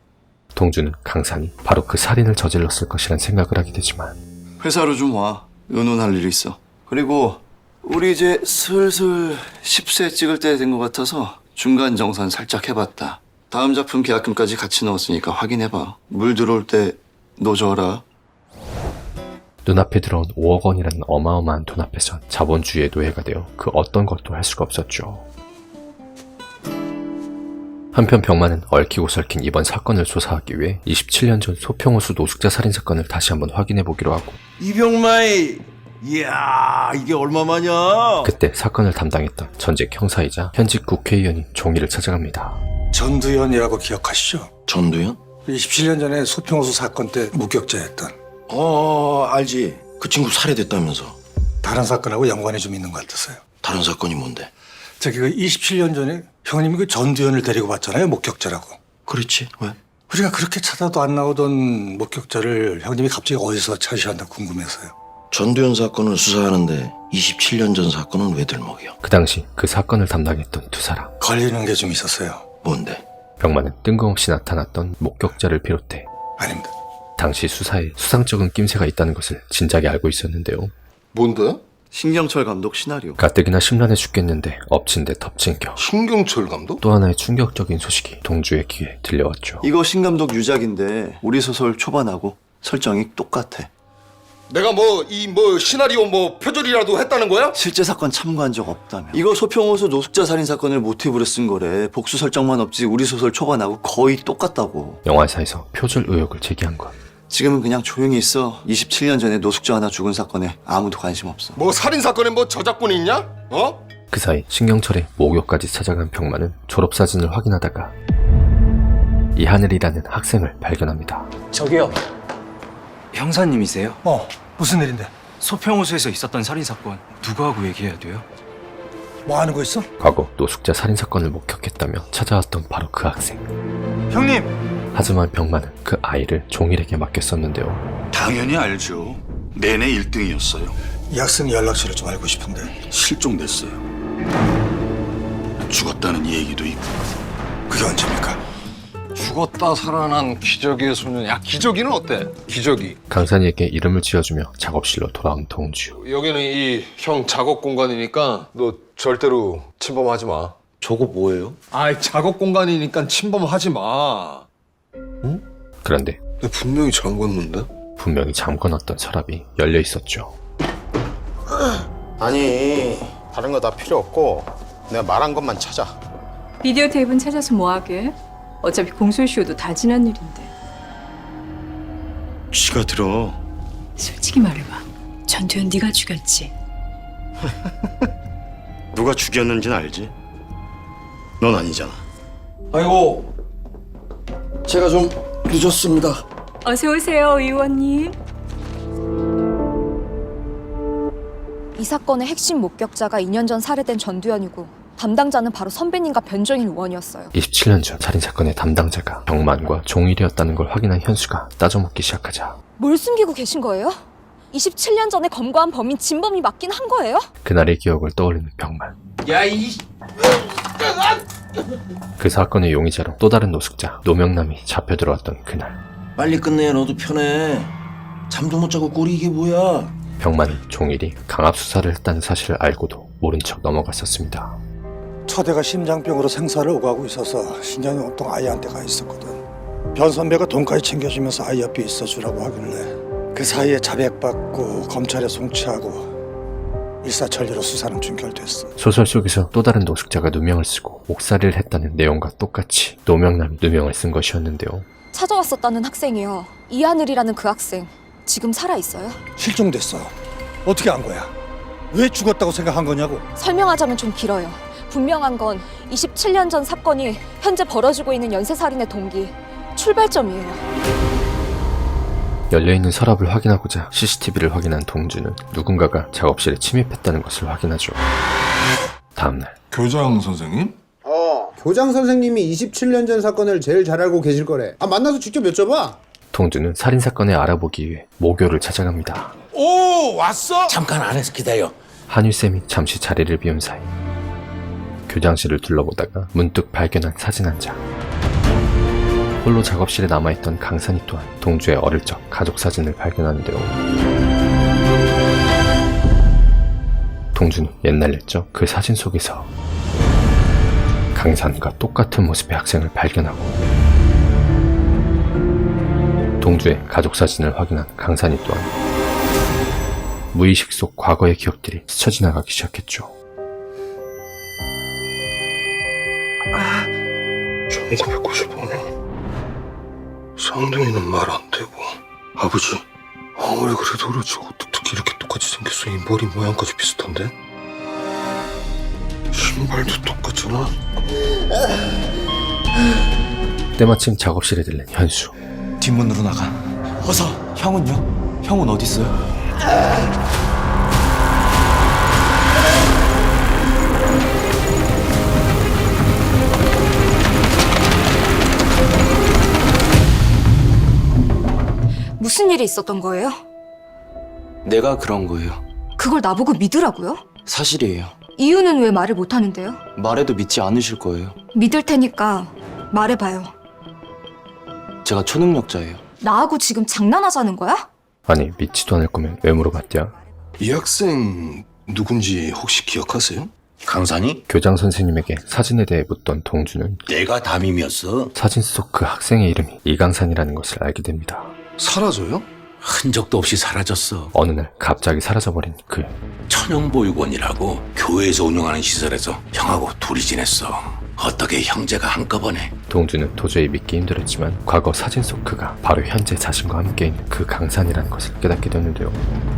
Speaker 3: 동주는 강산이 바로 그 살인을 저질렀을 것이란 생각을 하게 되지만
Speaker 8: 회사로 좀 와. 의논할 일이 있어. 그리고 우리 이제 슬슬 10세 찍을 때 된 것 같아서 중간 정산 살짝 해봤다. 다음 작품 계약금까지 같이 넣었으니까 확인해봐. 물 들어올 때 노져라.
Speaker 3: 눈앞에 들어온 5억 원이라는 어마어마한 돈 앞에선 자본주의의 노예가 되어 그 어떤 것도 할 수가 없었죠. 한편 병만은 얽히고 설킨 이번 사건을 조사하기 위해 27년 전 소평호수 노숙자 살인 사건을 다시 한번 확인해 보기로 하고
Speaker 10: 이병마이, 이야, 이게 얼마만이야?
Speaker 3: 그때 사건을 담당했던 전직 형사이자 현직 국회의원인 종이를 찾아갑니다.
Speaker 10: 전두현이라고 기억하시죠?
Speaker 8: 전두현?
Speaker 10: 27년 전에 소평호수 사건 때 목격자였던. 알지. 그 친구 살해됐다면서. 다른 사건하고 연관이 좀 있는 것 같았어요.
Speaker 8: 다른 사건이 뭔데?
Speaker 10: 저기 그 27년 전에 형님이 그 전두현을 데리고 왔잖아요, 목격자라고.
Speaker 8: 그렇지. 왜?
Speaker 10: 우리가 그렇게 찾아도 안 나오던 목격자를 형님이 갑자기 어디서 찾으셨나 궁금해서요.
Speaker 8: 전두현 사건을 수사하는데 27년 전 사건은 왜 들먹여?
Speaker 3: 그 당시 그 사건을 담당했던 두 사람.
Speaker 10: 걸리는 게 좀 있었어요.
Speaker 8: 뭔데?
Speaker 3: 병만은 뜬금없이 나타났던 목격자를 비롯해
Speaker 10: 아닙니다.
Speaker 3: 당시 수사에 수상쩍은 낌새가 있다는 것을 진작에 알고 있었는데요.
Speaker 4: 뭔데?
Speaker 8: 신경철 감독 시나리오.
Speaker 3: 가뜩이나 심란해 죽겠는데 엎친 데 덮친 겨.
Speaker 4: 신경철 감독?
Speaker 3: 또 하나의 충격적인 소식이 동주의 귀에 들려왔죠.
Speaker 8: 이거 신 감독 유작인데 우리 소설 초반하고 설정이 똑같아.
Speaker 4: 내가 시나리오 표절이라도 했다는 거야?
Speaker 8: 실제 사건 참고한 적 없다며. 이거 소평호수 노숙자 살인 사건을 모티브로 쓴 거래. 복수 설정만 없지 우리 소설 초반하고 거의 똑같다고.
Speaker 3: 영화사에서 표절 의혹을 제기한 것.
Speaker 8: 지금은 그냥 조용히 있어. 27년 전에 노숙자 하나 죽은 사건에 아무도 관심 없어.
Speaker 4: 살인 사건에 저작권이 있냐?
Speaker 3: 그 사이 신경철의 모교까지 찾아간 병만은 졸업사진을 확인하다가 이하늘이라는 학생을 발견합니다.
Speaker 7: 저기요. 형사님이세요?
Speaker 10: 무슨 일인데?
Speaker 7: 소평호수에서 있었던 살인사건 누구하고 얘기해야 돼요?
Speaker 10: 뭐 하는 거 있어?
Speaker 3: 과거 노숙자 살인사건을 목격했다며 찾아왔던 바로 그 학생.
Speaker 10: 형님!
Speaker 3: 하지만 병만은 그 아이를 종일에게 맡겼었는데요.
Speaker 12: 당연히 알죠. 내내 1등이었어요.
Speaker 10: 이 학생 연락처를 좀 알고 싶은데.
Speaker 12: 실종됐어요. 죽었다는 얘기도 있고.
Speaker 10: 그게 언제입니까?
Speaker 2: 죽었다 살아난 기저귀의 소년. 야, 기저귀는 어때? 기저귀.
Speaker 3: 강산이에게 이름을 지어주며 작업실로 돌아온 동주.
Speaker 2: 여기는 이 형 작업 공간이니까 너 절대로 침범하지 마.
Speaker 8: 저거 뭐예요?
Speaker 2: 작업 공간이니까 침범하지 마.
Speaker 3: 그런데
Speaker 2: 내가 분명히 잠궜는데?
Speaker 3: 분명히 잠궈놨던 서랍이 열려 있었죠.
Speaker 10: 아니, 다른 거 다 필요 없고 내가 말한 것만 찾아.
Speaker 9: 비디오 테이프는 찾아서 뭐하게? 어차피 공소시효도 다 지난 일인데.
Speaker 12: 쥐가 들어.
Speaker 9: 솔직히 말해봐. 전두현 네가 죽였지?
Speaker 12: 누가 죽였는지는 알지? 넌 아니잖아.
Speaker 10: 아이고, 제가 좀 늦었습니다.
Speaker 9: 어서 오세요, 의원님.
Speaker 6: 이 사건의 핵심 목격자가 2년 전 살해된 전두현이고 담당자는 바로 선배님과 변종일 의원이었어요.
Speaker 3: 27년 전 살인사건의 담당자가 병만과 종일이었다는 걸 확인한 현수가 따져묻기 시작하자
Speaker 6: 뭘 숨기고 계신 거예요? 27년 전에 검거한 범인 진범이 맞긴 한 거예요?
Speaker 3: 그날의 기억을 떠올리는 병만. 그 사건의 용의자로 또 다른 노숙자 노명남이 잡혀 들어왔던 그날.
Speaker 10: 빨리 끝내야 너도 편해. 잠도 못 자고 꼴이 이게 뭐야?
Speaker 3: 병만은 종일이 강압 수사를 했다는 사실을 알고도 모른 척 넘어갔었습니다.
Speaker 10: 처대가 심장병으로 생사를 오가고 있어서 신장이 온통 아이한테 가 있었거든. 변 선배가 돈까지 챙겨주면서 아이 옆에 있어주라고 하길래 그 사이에 자백받고 검찰에 송치하고 일사천리로 수사는 준결됐어.
Speaker 3: 소설 속에서 또 다른 노숙자가 누명을 쓰고 옥살이를 했다는 내용과 똑같이 노명남이 누명을 쓴 것이었는데요.
Speaker 6: 찾아왔었다는 학생이요. 이하늘이라는 그 학생 지금 살아있어요?
Speaker 10: 실종됐어. 어떻게 안 거야? 왜 죽었다고 생각한 거냐고.
Speaker 6: 설명하자면 좀 길어요. 분명한 건 27년 전 사건이 현재 벌어지고 있는 연쇄살인의 동기, 출발점이에요.
Speaker 3: 열려있는 서랍을 확인하고자 CCTV를 확인한 동주는 누군가가 작업실에 침입했다는 것을 확인하죠. 다음날
Speaker 2: 교장 선생님?
Speaker 15: 교장 선생님이 27년 전 사건을 제일 잘 알고 계실 거래. 만나서 직접 여쭤봐.
Speaker 3: 동주는 살인사건을 알아보기 위해 모교를 찾아갑니다.
Speaker 10: 오, 왔어? 잠깐 안에서 기다려.
Speaker 3: 한율쌤이 잠시 자리를 비운 사이 교장실을 둘러보다가 문득 발견한 사진 한 장. 홀로 작업실에 남아있던 강산이 또한 동주의 어릴 적 가족 사진을 발견하는데요. 동주는 옛날 옛적 그 사진 속에서 강산과 똑같은 모습의 학생을 발견하고 동주의 가족 사진을 확인한 강산이 또한 무의식 속 과거의 기억들이 스쳐 지나가기 시작했죠.
Speaker 10: 1995년 쌍둥이는 말 안 되고 아버지 아무리 그래도 그렇지 어떻게 이렇게 똑같이 생겼어. 이 머리 모양까지 비슷한데 신발도 똑같잖아.
Speaker 3: 때마침 작업실에 들른 현수.
Speaker 7: 뒷문으로 나가. 어서. 형은요? 형은 어디 있어요?
Speaker 6: 무슨 일이 있었던 거예요?
Speaker 7: 내가 그런 거예요.
Speaker 6: 그걸 나보고 믿으라고요?
Speaker 7: 사실이에요.
Speaker 6: 이유는 왜 말을 못 하는데요?
Speaker 7: 말해도 믿지 않으실 거예요.
Speaker 6: 믿을 테니까 말해봐요.
Speaker 7: 제가 초능력자예요.
Speaker 6: 나하고 지금 장난하자는 거야?
Speaker 3: 아니 믿지도 않을 거면 왜 물어봤냐?
Speaker 10: 이 학생 누군지 혹시 기억하세요? 강산이?
Speaker 3: 교장 선생님에게 사진에 대해 묻던 동주는
Speaker 10: 내가 담임이었어.
Speaker 3: 사진 속 그 학생의 이름이 이강산이라는 것을 알게 됩니다.
Speaker 10: 사라져요? 흔적도 없이 사라졌어.
Speaker 3: 어느 날 갑자기 사라져버린 그
Speaker 10: 천연보육원이라고 교회에서 운영하는 시설에서 형하고 둘이 지냈어. 어떻게 형제가 한꺼번에.
Speaker 3: 동주는 도저히 믿기 힘들었지만 과거 사진 속 그가 바로 현재 자신과 함께 있는 그 강산이라는 것을 깨닫게 됐는데요.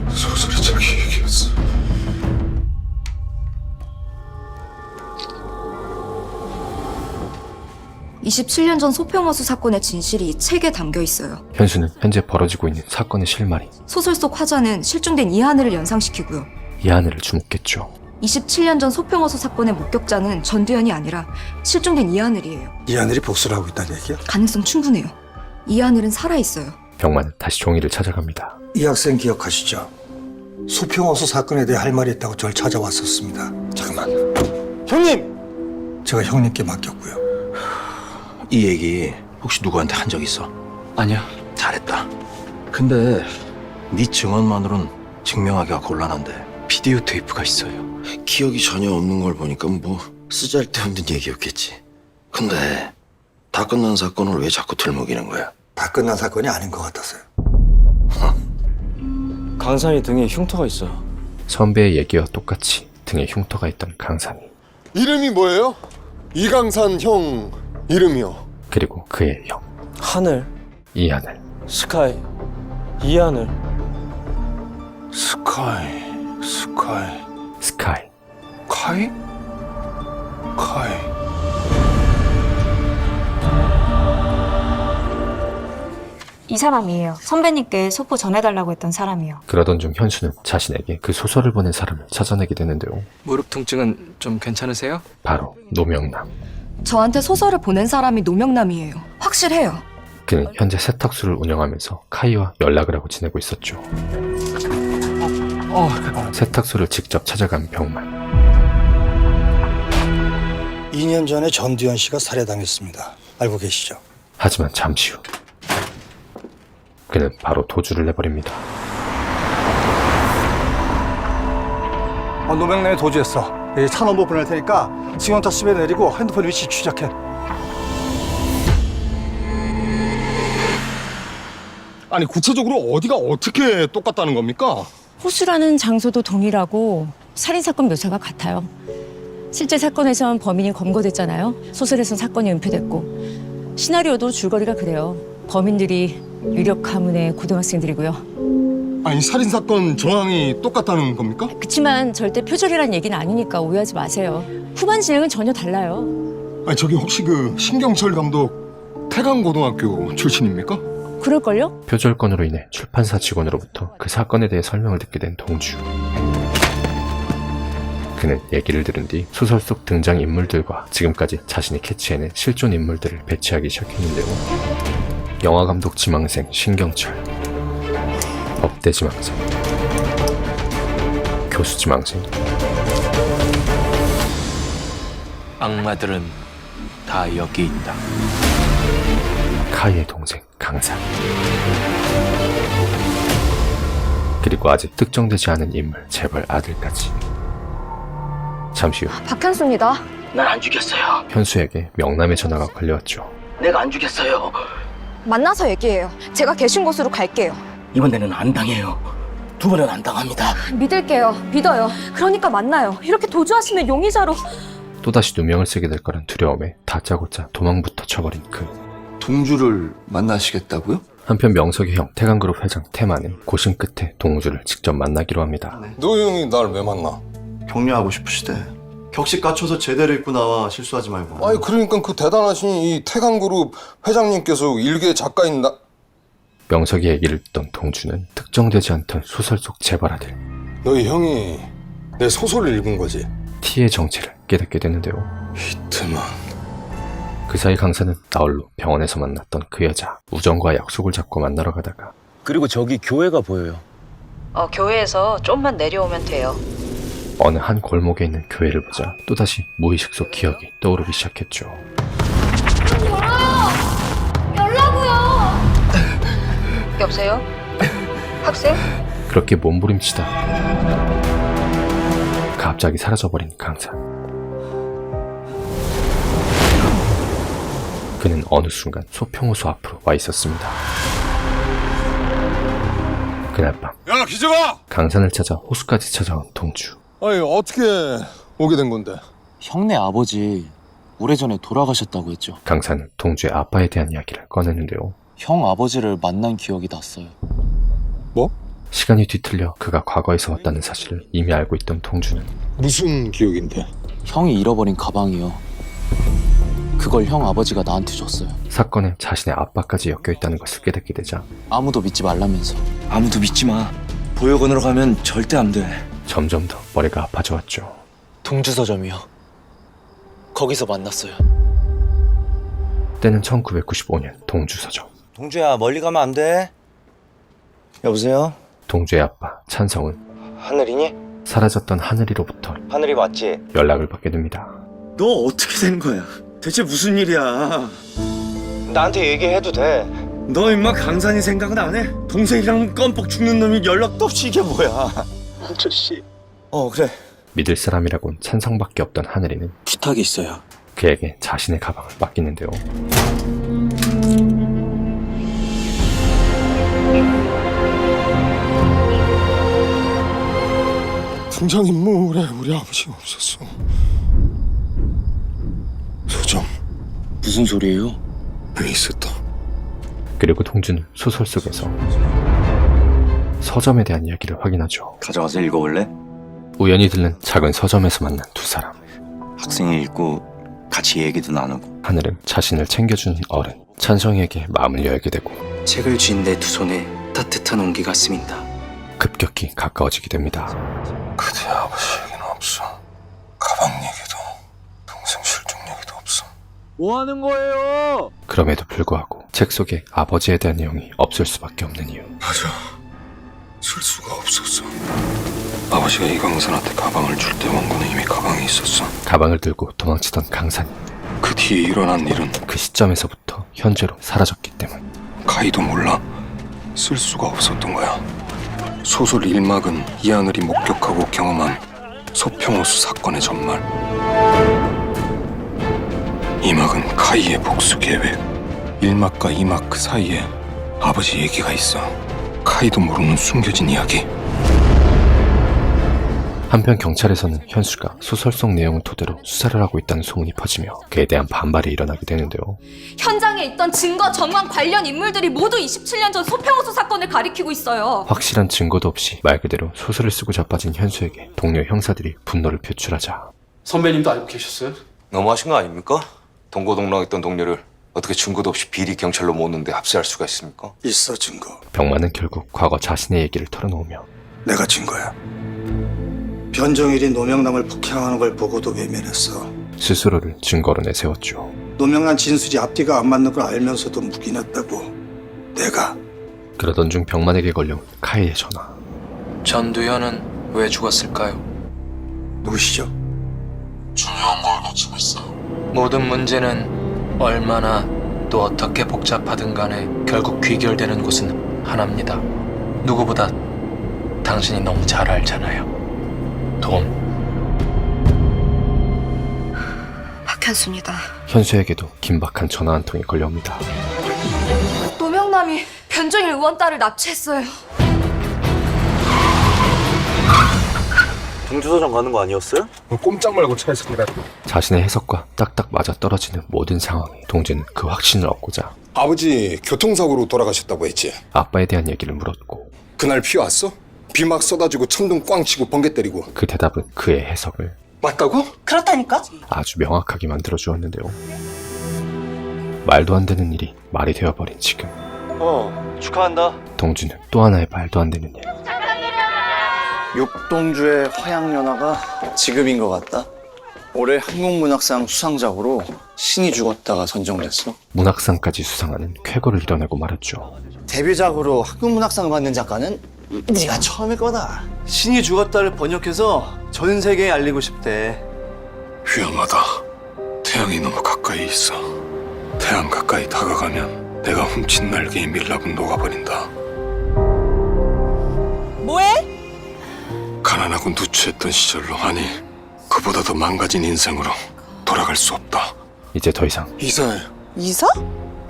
Speaker 10: 소설이 자기 얘기였어.
Speaker 6: (27년) 전 소평허수 사건의 진실이 이 책에 담겨 있어요.
Speaker 3: 현수는 현재 벌어지고 있는 사건의 실마리
Speaker 6: 소설 속 화자는 실종된 이하늘을 연상시키고요.
Speaker 3: 이하늘을 주목했죠.
Speaker 6: 27년 전 소평허수 사건의 목격자는 전두현이 아니라 실종된 이하늘이에요.
Speaker 10: 이하늘이 복수를 하고 있다는 얘기야?
Speaker 6: 가능성 충분해요. 이하늘은 살아있어요.
Speaker 3: 병만은 다시 종이를 찾아갑니다.
Speaker 10: 이 학생 기억하시죠? 수평호수 사건에 대해 할 말이 있다고 저를 찾아왔었습니다. 잠깐만. 형님! 제가 형님께 맡겼고요. 이 얘기 혹시 누구한테 한 적 있어?
Speaker 7: 아니야.
Speaker 10: 잘했다. 근데 네 증언만으로는 증명하기가 곤란한데.
Speaker 7: 비디오 테이프가 있어요.
Speaker 10: 기억이 전혀 없는 걸 보니까 뭐 쓰잘데없는 얘기였겠지. 근데 다 끝난 사건을 왜 자꾸 들먹이는 거야? 다 끝난 사건이 아닌 것 같아서요.
Speaker 13: 강산이 등에 흉터가 있어.
Speaker 3: 선배의 얘기와 똑같이 등에 흉터가 있던 강산이.
Speaker 2: 이름이 뭐예요? 이강산 형 이름이요.
Speaker 3: 그리고 그의 형
Speaker 13: 하늘,
Speaker 3: 이하늘.
Speaker 13: 스카이, 이하늘.
Speaker 10: 스카이. 카이?
Speaker 16: 이 사람이에요. 선배님께 소포 전해달라고 했던 사람이요.
Speaker 3: 그러던 중 현수는 자신에게 그 소설을 보낸 사람을 찾아내게 되는데요.
Speaker 7: 무릎 통증은 좀 괜찮으세요?
Speaker 3: 바로 노명남.
Speaker 6: 저한테 소설을 보낸 사람이 노명남이에요. 확실해요.
Speaker 3: 그는 현재 세탁소를 운영하면서 카이와 연락을 하고 지내고 있었죠. 세탁소를 직접 찾아간 병만.
Speaker 10: 2년 전에 전두현 씨가 살해당했습니다. 알고 계시죠?
Speaker 3: 하지만 잠시 후 그는 바로 도주를 내버립니다.
Speaker 10: 노명래에 도주했어. 차 넘버 보낼 테니까 승용차 집에 내리고 핸드폰 위치 추적해.
Speaker 4: 아니 구체적으로 어디가 어떻게 똑같다는 겁니까?
Speaker 9: 호수라는 장소도 동일하고 살인사건 묘사가 같아요. 실제 사건에선 범인이 검거됐잖아요. 소설에선 사건이 은폐됐고 시나리오도 줄거리가 그래요. 범인들이 유력 가문의 고등학생들이고요.
Speaker 4: 아니 살인사건 정황이 똑같다는 겁니까?
Speaker 9: 그치만 절대 표절이란 얘기는 아니니까 오해하지 마세요. 후반 진행은 전혀 달라요.
Speaker 4: 아니 저기 혹시 그 신경철 감독 태강고등학교 출신입니까?
Speaker 9: 그럴걸요?
Speaker 3: 표절건으로 인해 출판사 직원으로부터 그 사건에 대해 설명을 듣게 된 동주. 그는 얘기를 들은 뒤 소설 속 등장인물들과 지금까지 자신이 캐치해낸 실존 인물들을 배치하기 시작했는데요. 영화감독 지망생 신경철, 법대 지망생, 교수 지망생,
Speaker 7: 악마들은 다 여기 있다.
Speaker 3: 카이의 동생 강산, 그리고 아직 특정되지 않은 인물 재벌 아들까지. 잠시 후
Speaker 6: 박현수입니다.
Speaker 7: 난 안 죽였어요.
Speaker 3: 현수에게 명남의 전화가 걸려왔죠.
Speaker 7: 내가 안 죽였어요.
Speaker 6: 만나서 얘기해요. 제가 계신 곳으로 갈게요.
Speaker 7: 이번에는 안 당해요. 두 번은 안 당합니다.
Speaker 6: 믿을게요. 믿어요. 그러니까 만나요. 이렇게 도주하시면 용의자로...
Speaker 3: 또다시 누명을 쓰게 될 거란 두려움에 다짜고짜 도망부터 쳐버린 그.
Speaker 8: 동주를 만나시겠다고요?
Speaker 3: 한편 명석의 형 태강그룹 회장 태만은 고심 끝에 동주를 직접 만나기로 합니다.
Speaker 2: 너 형이 날 왜 만나?
Speaker 8: 격려하고 싶으시대. 격식 갖춰서 제대로 입고 나와. 실수하지 말고.
Speaker 2: 아니 그러니까 그 대단하신 이 태강그룹 회장님께서 일개 작가인 나...
Speaker 3: 명석이 얘기를 듣던 동주는 특정되지 않던 소설 속 재벌 아들
Speaker 2: 너희 형이 내 소설을 읽은 거지?
Speaker 3: T의 정체를 깨닫게 되는데요.
Speaker 2: 히트만.
Speaker 3: 그 사이 강사는 나홀로 병원에서 만났던 그 여자 우정과 약속을 잡고 만나러 가다가
Speaker 7: 그리고 저기 교회가 보여요.
Speaker 16: 교회에서 좀만 내려오면 돼요.
Speaker 3: 어느 한 골목에 있는 교회를 보자 또다시 무의식 속 기억이 떠오르기 시작했죠.
Speaker 16: 여보세요? 학생?
Speaker 3: 그렇게 몸부림치다 갑자기 사라져버린 강사. 그는 어느 순간 소평호수 앞으로 와 있었습니다. 그날 밤
Speaker 2: 야 기재가!
Speaker 3: 강산을 찾아 호수까지 찾아온 동주.
Speaker 2: 아니 어떻게 오게 된 건데?
Speaker 7: 형네 아버지 오래전에 돌아가셨다고 했죠.
Speaker 3: 강산은 동주의 아빠에 대한 이야기를 꺼내는데요.
Speaker 7: 형 아버지를 만난 기억이 났어요.
Speaker 2: 뭐?
Speaker 3: 시간이 뒤틀려 그가 과거에서 왔다는 사실을 이미 알고 있던 동주는
Speaker 2: 무슨 기억인데?
Speaker 7: 형이 잃어버린 가방이요. 그걸 형 아버지가 나한테 줬어요.
Speaker 3: 사건에 자신의 아빠까지 엮여있다는 것을 깨닫게 되자
Speaker 7: 아무도 믿지 말라면서. 아무도 믿지 마. 보육원으로 가면 절대 안 돼.
Speaker 3: 점점 더 머리가 아파져 왔죠.
Speaker 7: 동주 서점이요. 거기서 만났어요.
Speaker 3: 때는 1995년 동주 서점.
Speaker 7: 동주야, 멀리 가면 안 돼. 여보세요?
Speaker 3: 동주의 아빠 찬성은
Speaker 7: 하늘이니?
Speaker 3: 사라졌던 하늘이로부터
Speaker 7: 하늘이 맞지?
Speaker 3: 연락을 받게 됩니다.
Speaker 7: 너 어떻게 된 거야? 대체 무슨 일이야? 나한테 얘기해도 돼. 너 임마 강산이 생각은 안 해? 동생이랑 껌뻑 죽는 놈이 연락도 없이 이게 뭐야? 한철씨. 그래.
Speaker 3: 믿을 사람이라곤 찬성밖에 없던 하늘이는
Speaker 7: 부탁이 있어요.
Speaker 3: 그에게 자신의 가방을 맡기는데요.
Speaker 2: 등장인물에 우리 아버지가 없었어. 서점
Speaker 7: 무슨 소리예요?
Speaker 2: 왜 있었다.
Speaker 3: 그리고 동주는 소설 속에서 서점에 대한 이야기를 확인하죠.
Speaker 7: 가져가서 읽어볼래?
Speaker 3: 우연히 들른 작은 서점에서 만난 두 사람.
Speaker 7: 학생이 읽고 같이 얘기도 나누고.
Speaker 3: 하늘은 자신을 챙겨주는 어른 찬성에게 마음을 열게 되고
Speaker 7: 책을 쥔 내 두 손에 따뜻한 온기가 스민다.
Speaker 3: 급격히 가까워지게 됩니다.
Speaker 2: 그대 아버지 얘기는 없어. 가방 얘기도 동생 실종 얘기도 없어.
Speaker 13: 뭐 하는 거예요?
Speaker 3: 그럼에도 불구하고 책 속에 아버지에 대한 내용이 없을 수밖에 없는 이유.
Speaker 2: 맞아. 쓸 수가 없었어. 아버지가 이강산한테 가방을 줄 때 원고는 이미 가방에 있었어.
Speaker 3: 가방을 들고 도망치던 강산이
Speaker 2: 그 뒤에 일어난 일은
Speaker 3: 그 시점에서부터 현재로 사라졌기 때문.
Speaker 2: 가희도 몰라.
Speaker 4: 쓸 수가 없었던 거야. 소설 1막은 이하늘이 목격하고 경험한 서평호수 사건의 전말. 2막은 카이의 복수 계획. 1막과 2막 그 사이에 아버지 얘기가 있어. 카이도 모르는 숨겨진 이야기.
Speaker 3: 한편 경찰에서는 현수가 소설 속 내용을 토대로 수사를 하고 있다는 소문이 퍼지며 그에 대한 반발이 일어나게 되는데요.
Speaker 6: 현장에 있던 증거 전망 관련 인물들이 모두 27년 전 소평호수 사건을 가리키고 있어요.
Speaker 3: 확실한 증거도 없이 말 그대로 소설을 쓰고 자빠진 현수에게 동료 형사들이 분노를 표출하자
Speaker 11: 선배님도 알고 계셨어요?
Speaker 17: 너무하신 거 아닙니까? 동고동락했던 동료를 어떻게 증거도 없이 비리 경찰로 모으는데 합세할 수가 있습니까?
Speaker 10: 있어 증거.
Speaker 3: 병만은 결국 과거 자신의 얘기를 털어놓으며
Speaker 10: 내가 증거야. 변정일이 노명남을 폭행하는 걸 보고도 외면했어.
Speaker 3: 스스로를 증거로 내세웠죠.
Speaker 10: 노명남 진술이 앞뒤가 안 맞는 걸 알면서도 묵인했다고. 내가.
Speaker 3: 그러던 중 병만에게 걸려온 카이의 전화.
Speaker 18: 전두현은 왜 죽었을까요?
Speaker 10: 누구시죠?
Speaker 18: 중요한 걸 놓치고 있어요. 모든 문제는 얼마나 또 어떻게 복잡하든 간에 결국 귀결되는 곳은 하나입니다. 누구보다 당신이 너무 잘 알잖아요. 돈.
Speaker 6: 박현수입니다.
Speaker 3: 현수에게도 긴박한 전화 한 통이 걸려옵니다.
Speaker 6: 노명남이 변정일 의원 딸을 납치했어요.
Speaker 7: 동주서장 가는 거 아니었어요?
Speaker 4: 꼼짝 말고 차에서 기다려.
Speaker 3: 자신의 해석과 딱딱 맞아 떨어지는 모든 상황에 동재는 그 확신을 얻고자
Speaker 4: 아버지 교통사고로 돌아가셨다고 했지?
Speaker 3: 아빠에 대한 얘기를 물었고
Speaker 4: 그날 피 왔어? 비 막 쏟아지고 천둥 꽝 치고 번개 때리고.
Speaker 3: 그 대답은 그의 해석을
Speaker 4: 맞다고?
Speaker 5: 그렇다니까?
Speaker 3: 아주 명확하게 만들어 주었는데요. 말도 안 되는 일이 말이 되어버린 지금
Speaker 7: 축하한다.
Speaker 3: 동주는 또 하나의 말도 안 되는 일.
Speaker 8: 육동주의 화양연화가 지금인 것 같다. 올해 한국문학상 수상작으로 신이 죽었다가 선정됐어.
Speaker 3: 문학상까지 수상하는 쾌거를 이뤄내고 말았죠.
Speaker 8: 데뷔작으로 한국문학상 받는 작가는 네가 처음일 거다. 신이 죽었다를 번역해서 전 세계에 알리고 싶대.
Speaker 4: 위험하다. 태양이 너무 가까이 있어. 태양 가까이 다가가면 내가 훔친 날개의 밀랍은 녹아버린다.
Speaker 5: 뭐해?
Speaker 4: 가난하고 누추했던 시절로, 아니 그보다 더 망가진 인생으로 돌아갈 수 없다.
Speaker 3: 이제 더 이상
Speaker 4: 이사해.
Speaker 5: 이사?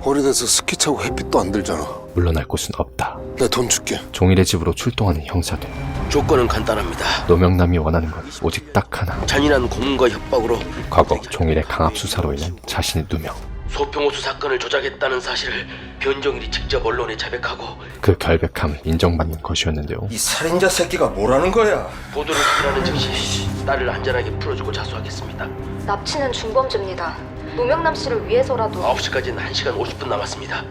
Speaker 4: 오래돼서 스키 차고 햇빛도 안 들잖아.
Speaker 3: 물러날 곳은 없다.
Speaker 4: 내 돈 줄게.
Speaker 3: 종일의 집으로 출동하는 형사들.
Speaker 12: 조건은 간단합니다.
Speaker 3: 노명남이 원하는 건 오직 딱 하나.
Speaker 12: 잔인한 고문과 협박으로
Speaker 3: 과거 종일의 강압 수사로 인한 자신의 누명.
Speaker 12: 소평호수 사건을 조작했다는 사실을 변정일이 직접 언론에 자백하고
Speaker 3: 그 결백함을 인정받는 것이었는데요.
Speaker 4: 이 살인자 새끼가 뭐라는 거야?
Speaker 12: 보도를 수락하는 즉시 딸을 안전하게 풀어주고 자수하겠습니다.
Speaker 6: 납치는 중범죄입니다. 노명남 씨를 위해서라도
Speaker 12: 9시까지는 1시간 50분 남았습니다.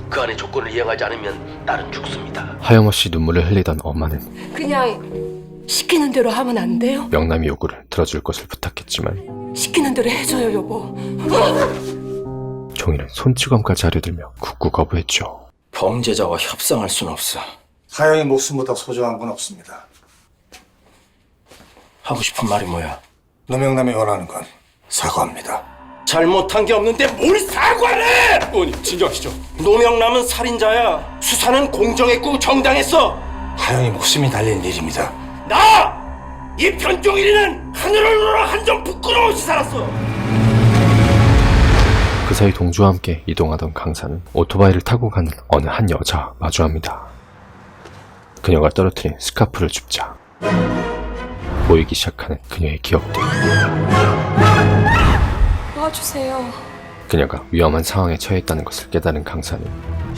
Speaker 12: 그 안에 조건을 이행하지 않으면 딸은 죽습니다.
Speaker 3: 하염없이 눈물을 흘리던 엄마는
Speaker 14: 그냥 시키는 대로 하면 안 돼요?
Speaker 3: 명남의 요구를 들어줄 것을 부탁했지만
Speaker 14: 시키는 대로 해줘요, 여보.
Speaker 3: 종일은 손찌검까지 하려들며 굳고 거부했죠.
Speaker 18: 범죄자와 협상할 순 없어.
Speaker 10: 하영의 목숨보다 소중한 건 없습니다.
Speaker 18: 하고 싶은 말이 뭐야?
Speaker 10: 노명남이 원하는 건 사과합니다.
Speaker 12: 잘못한 게 없는데 뭘 사과를 해!
Speaker 11: 의원님 진정하시죠.
Speaker 12: 노명남은 살인자야. 수사는 공정했고 정당했어.
Speaker 10: 하영이 목숨이 달린 일입니다.
Speaker 12: 나! 이 변종일이는 하늘을 우러 한 점 부끄러움 없이 살았어.
Speaker 3: 그 사이 동주와 함께 이동하던 강사는 오토바이를 타고 가는 어느 한 여자와 마주합니다. 그녀가 떨어뜨린 스카프를 줍자 보이기 시작하는 그녀의 기억들.
Speaker 14: 도와주세요.
Speaker 3: 그녀가 위험한 상황에 처해 있다는 것을 깨달은 강사는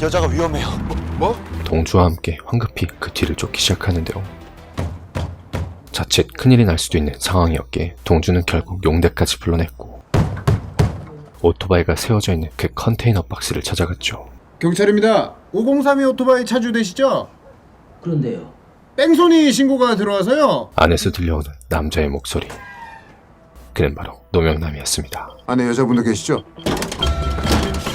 Speaker 8: 여자가 위험해요. 뭐?
Speaker 3: 동주와 함께 황급히 그 뒤를 쫓기 시작하는데요. 자칫 큰일이 날 수도 있는 상황이었기에 동주는 결국 용대까지 불러냈고 오토바이가 세워져 있는 그 컨테이너 박스를 찾아갔죠.
Speaker 15: 경찰입니다. 503이 오토바이 차주되시죠?
Speaker 13: 그런데요.
Speaker 15: 뺑소니 신고가 들어와서요.
Speaker 3: 안에서 들려오는 남자의 목소리. 그는 바로 노명남이었습니다.
Speaker 15: 안에 여자분도 계시죠?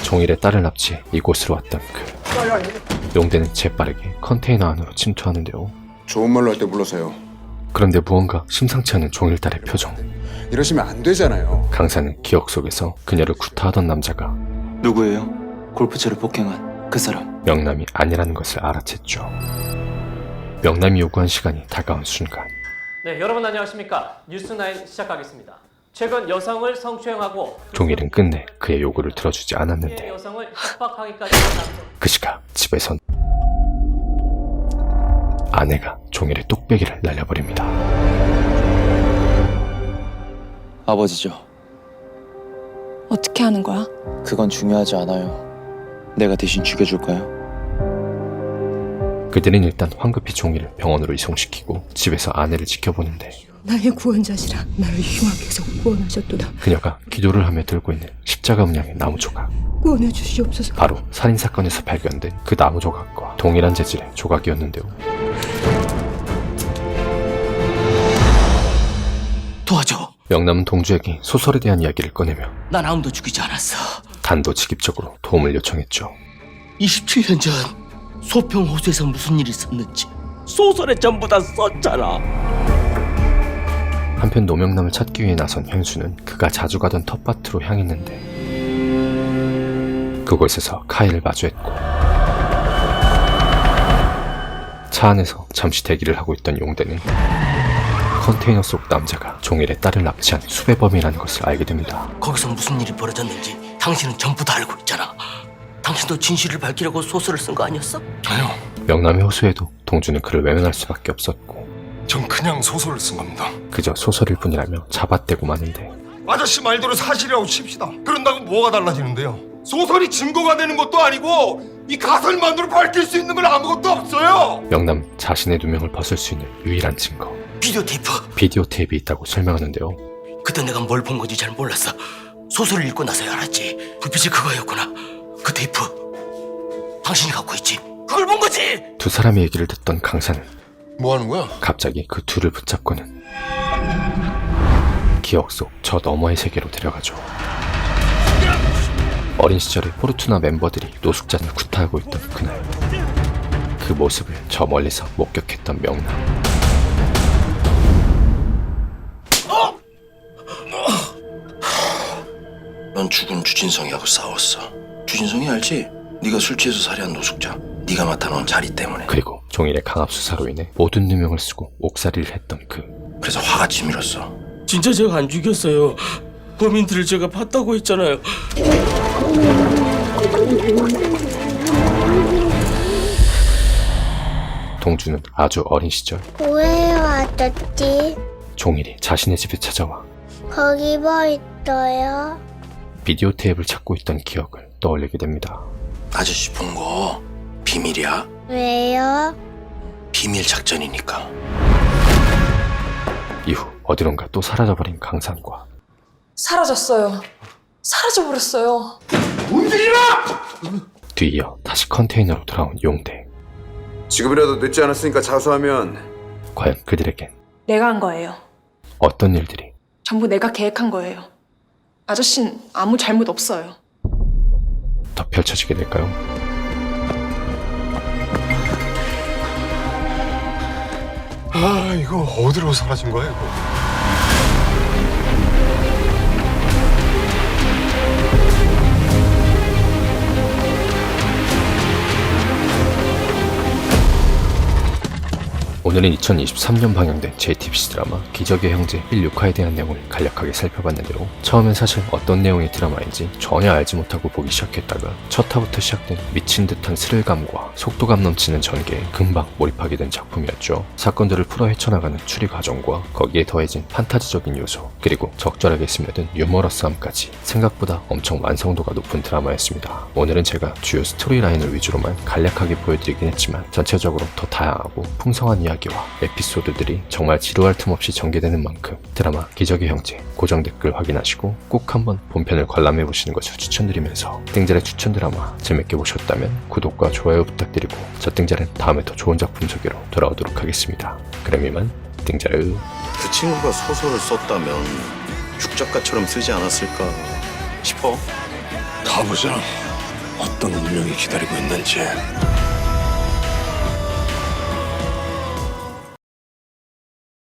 Speaker 3: 종일의 딸을 납치해 이곳으로 왔던 그. 용대는 재빠르게 컨테이너 안으로 침투하는데요.
Speaker 15: 좋은 말로 할 때 불러서요.
Speaker 3: 그런데 무언가 심상치 않은 종일 딸의 표정.
Speaker 15: 이러시면 안 되잖아요.
Speaker 3: 강사는 기억 속에서 그녀를 구타하던 남자가
Speaker 8: 누구예요? 골프채를 폭행한.
Speaker 18: 그 사람
Speaker 3: 명남이 아니라는 것을 알아챘죠. 명남이 요구한 시간이 다가온 순간
Speaker 13: 네, 여러분 안녕하십니까? 뉴스9 시작하겠습니다. 최근 여성을 성추행하고
Speaker 3: 종일은 끝내 그의 요구를 들어주지 않았는데
Speaker 13: 여성을 협박하기까지 한 남성.
Speaker 3: 그 시각 집에선 아내가 종일의 뚝배기를 날려버립니다.
Speaker 18: 아버지죠.
Speaker 14: 어떻게 하는 거야?
Speaker 18: 그건 중요하지 않아요. 내가 대신 죽여줄까요?
Speaker 3: 그들은 일단 황급히 종일을 병원으로 이송시키고 집에서 아내를 지켜보는데
Speaker 14: 나의 구원자시라 나를 흉악해서 구원하셨도다.
Speaker 3: 그녀가 기도를 하며 들고 있는 십자가 문양의 나무 조각,
Speaker 14: 구원해 주시옵소서.
Speaker 3: 바로 살인사건에서 발견된 그 나무 조각과 동일한 재질의 조각이었는데요.
Speaker 12: 도와줘.
Speaker 3: 명남은 동주에게 소설에 대한 이야기를 꺼내며
Speaker 12: 난 아무도 죽이지 않았어.
Speaker 3: 단도직입적으로 도움을 요청했죠.
Speaker 12: 27년 전 소평 호수에서 무슨 일이 있었는지 소설에 전부 다 썼잖아.
Speaker 3: 한편 노명남을 찾기 위해 나선 현수는 그가 자주 가던 텃밭으로 향했는데 그곳에서 카이를 마주했고 차 안에서 잠시 대기를 하고 있던 용대는 컨테이너 속 남자가 종일의 딸을 납치한 수배범이라는 것을 알게 됩니다.
Speaker 12: 거기서 무슨 일이 벌어졌는지 당신은 전부 다 알고 있잖아. 당신도 진실을 밝히려고 소설을 쓴 거 아니었어?
Speaker 4: 저요.
Speaker 3: 명남의 호소에도 동주는 그를 외면할 수밖에 없었고
Speaker 4: 전 그냥 소설을 쓴 겁니다.
Speaker 3: 그저 소설일 뿐이라며 잡아떼고 마는데
Speaker 4: 아저씨 말대로 사실이라고 칩시다. 그런다고 뭐가 달라지는데요? 소설이 증거가 되는 것도 아니고 이 가설만으로 밝힐 수 있는 건 아무것도 없어요.
Speaker 3: 명남 자신의 누명을 벗을 수 있는 유일한 증거
Speaker 12: 비디오 테이프.
Speaker 3: 비디오 테이프가 있다고 설명하는데요.
Speaker 12: 그때 내가 뭘 본 건지 잘 몰랐어. 소설을 읽고 나서야 알았지. 불빛이 그거였구나. 그 테이프 당신이 갖고 있지. 그걸 본 거지.
Speaker 3: 두 사람의 얘기를 듣던 강산은
Speaker 4: 뭐 하는 거야?
Speaker 3: 갑자기 그 둘을 붙잡고는 기억 속 저 너머의 세계로 데려가죠. 어린 시절에 포르투나 멤버들이 노숙자를 구타하고 있던 그날 그 모습을 저 멀리서 목격했던 명남.
Speaker 12: 넌 죽은 주진성이하고 싸웠어. 주진성이 알지? 네가 술 취해서 살해한 노숙자. 네가 맡아놓은 자리 때문에.
Speaker 3: 그리고 종일의 강압수사로 인해 모든 누명을 쓰고 옥살이를 했던
Speaker 12: 그래서 화가 치밀었어.
Speaker 18: 진짜 제가 안 죽였어요. 범인들을 제가 봤다고 했잖아요.
Speaker 3: 동주는 아주 어린 시절
Speaker 19: 왜 왔었지?
Speaker 3: 종일이 자신의 집에 찾아와
Speaker 19: 거기 뭐 있어요?
Speaker 3: 비디오 테이프를 찾고 있던 기억을 떠올리게 됩니다.
Speaker 12: 아저씨 본 거 비밀이야.
Speaker 19: 왜요?
Speaker 12: 비밀 작전이니까.
Speaker 3: 이후 어디론가 또 사라져버린 강산과
Speaker 14: 사라졌어요. 사라져버렸어요.
Speaker 3: 뒤이어 다시 컨테이너로 돌아온 용대.
Speaker 15: 지금이라도 늦지 않았으니까 자수하면.
Speaker 3: 과연 그들에겐
Speaker 14: 내가 한 거예요.
Speaker 3: 어떤 일들이
Speaker 14: 전부 내가 계획한 거예요. 아저씨는 아무 잘못 없어요.
Speaker 3: 더 펼쳐지게 될까요?
Speaker 4: 아, 이거 어디로 사라진 거야, 이거?
Speaker 3: 오늘은 2023년 방영된 JTBC 드라마 기적의 형제 1, 6화에 대한 내용을 간략하게 살펴봤는데요. 처음엔 사실 어떤 내용의 드라마인지 전혀 알지 못하고 보기 시작했다가 첫 화부터 시작된 미친 듯한 스릴감과 속도감 넘치는 전개에 금방 몰입하게 된 작품이었죠. 사건들을 풀어 헤쳐나가는 추리 과정과 거기에 더해진 판타지적인 요소 그리고 적절하게 스며든 유머러스함까지 생각보다 엄청 완성도가 높은 드라마였습니다. 오늘은 제가 주요 스토리라인을 위주로만 간략하게 보여드리긴 했지만 전체적으로 더 다양하고 풍성한 이야기와 에피소드들이 정말 지루할 틈 없이 전개되는 만큼 드라마 기적의 형제 고정 댓글 확인하시고 꼭 한번 본편을 관람해보시는 것을 추천드리면서 띵잘의 추천 드라마 재밌게 보셨다면 구독과 좋아요 부탁드리고 저 띵잘은 다음에 더 좋은 작품 소개로 돌아오도록 하겠습니다. 그럼 이만 띵잘을.
Speaker 8: 그 친구가 소설을 썼다면 죽작가처럼 쓰지 않았을까 싶어.
Speaker 4: 가보자. 어떤 운명이 기다리고 있는지.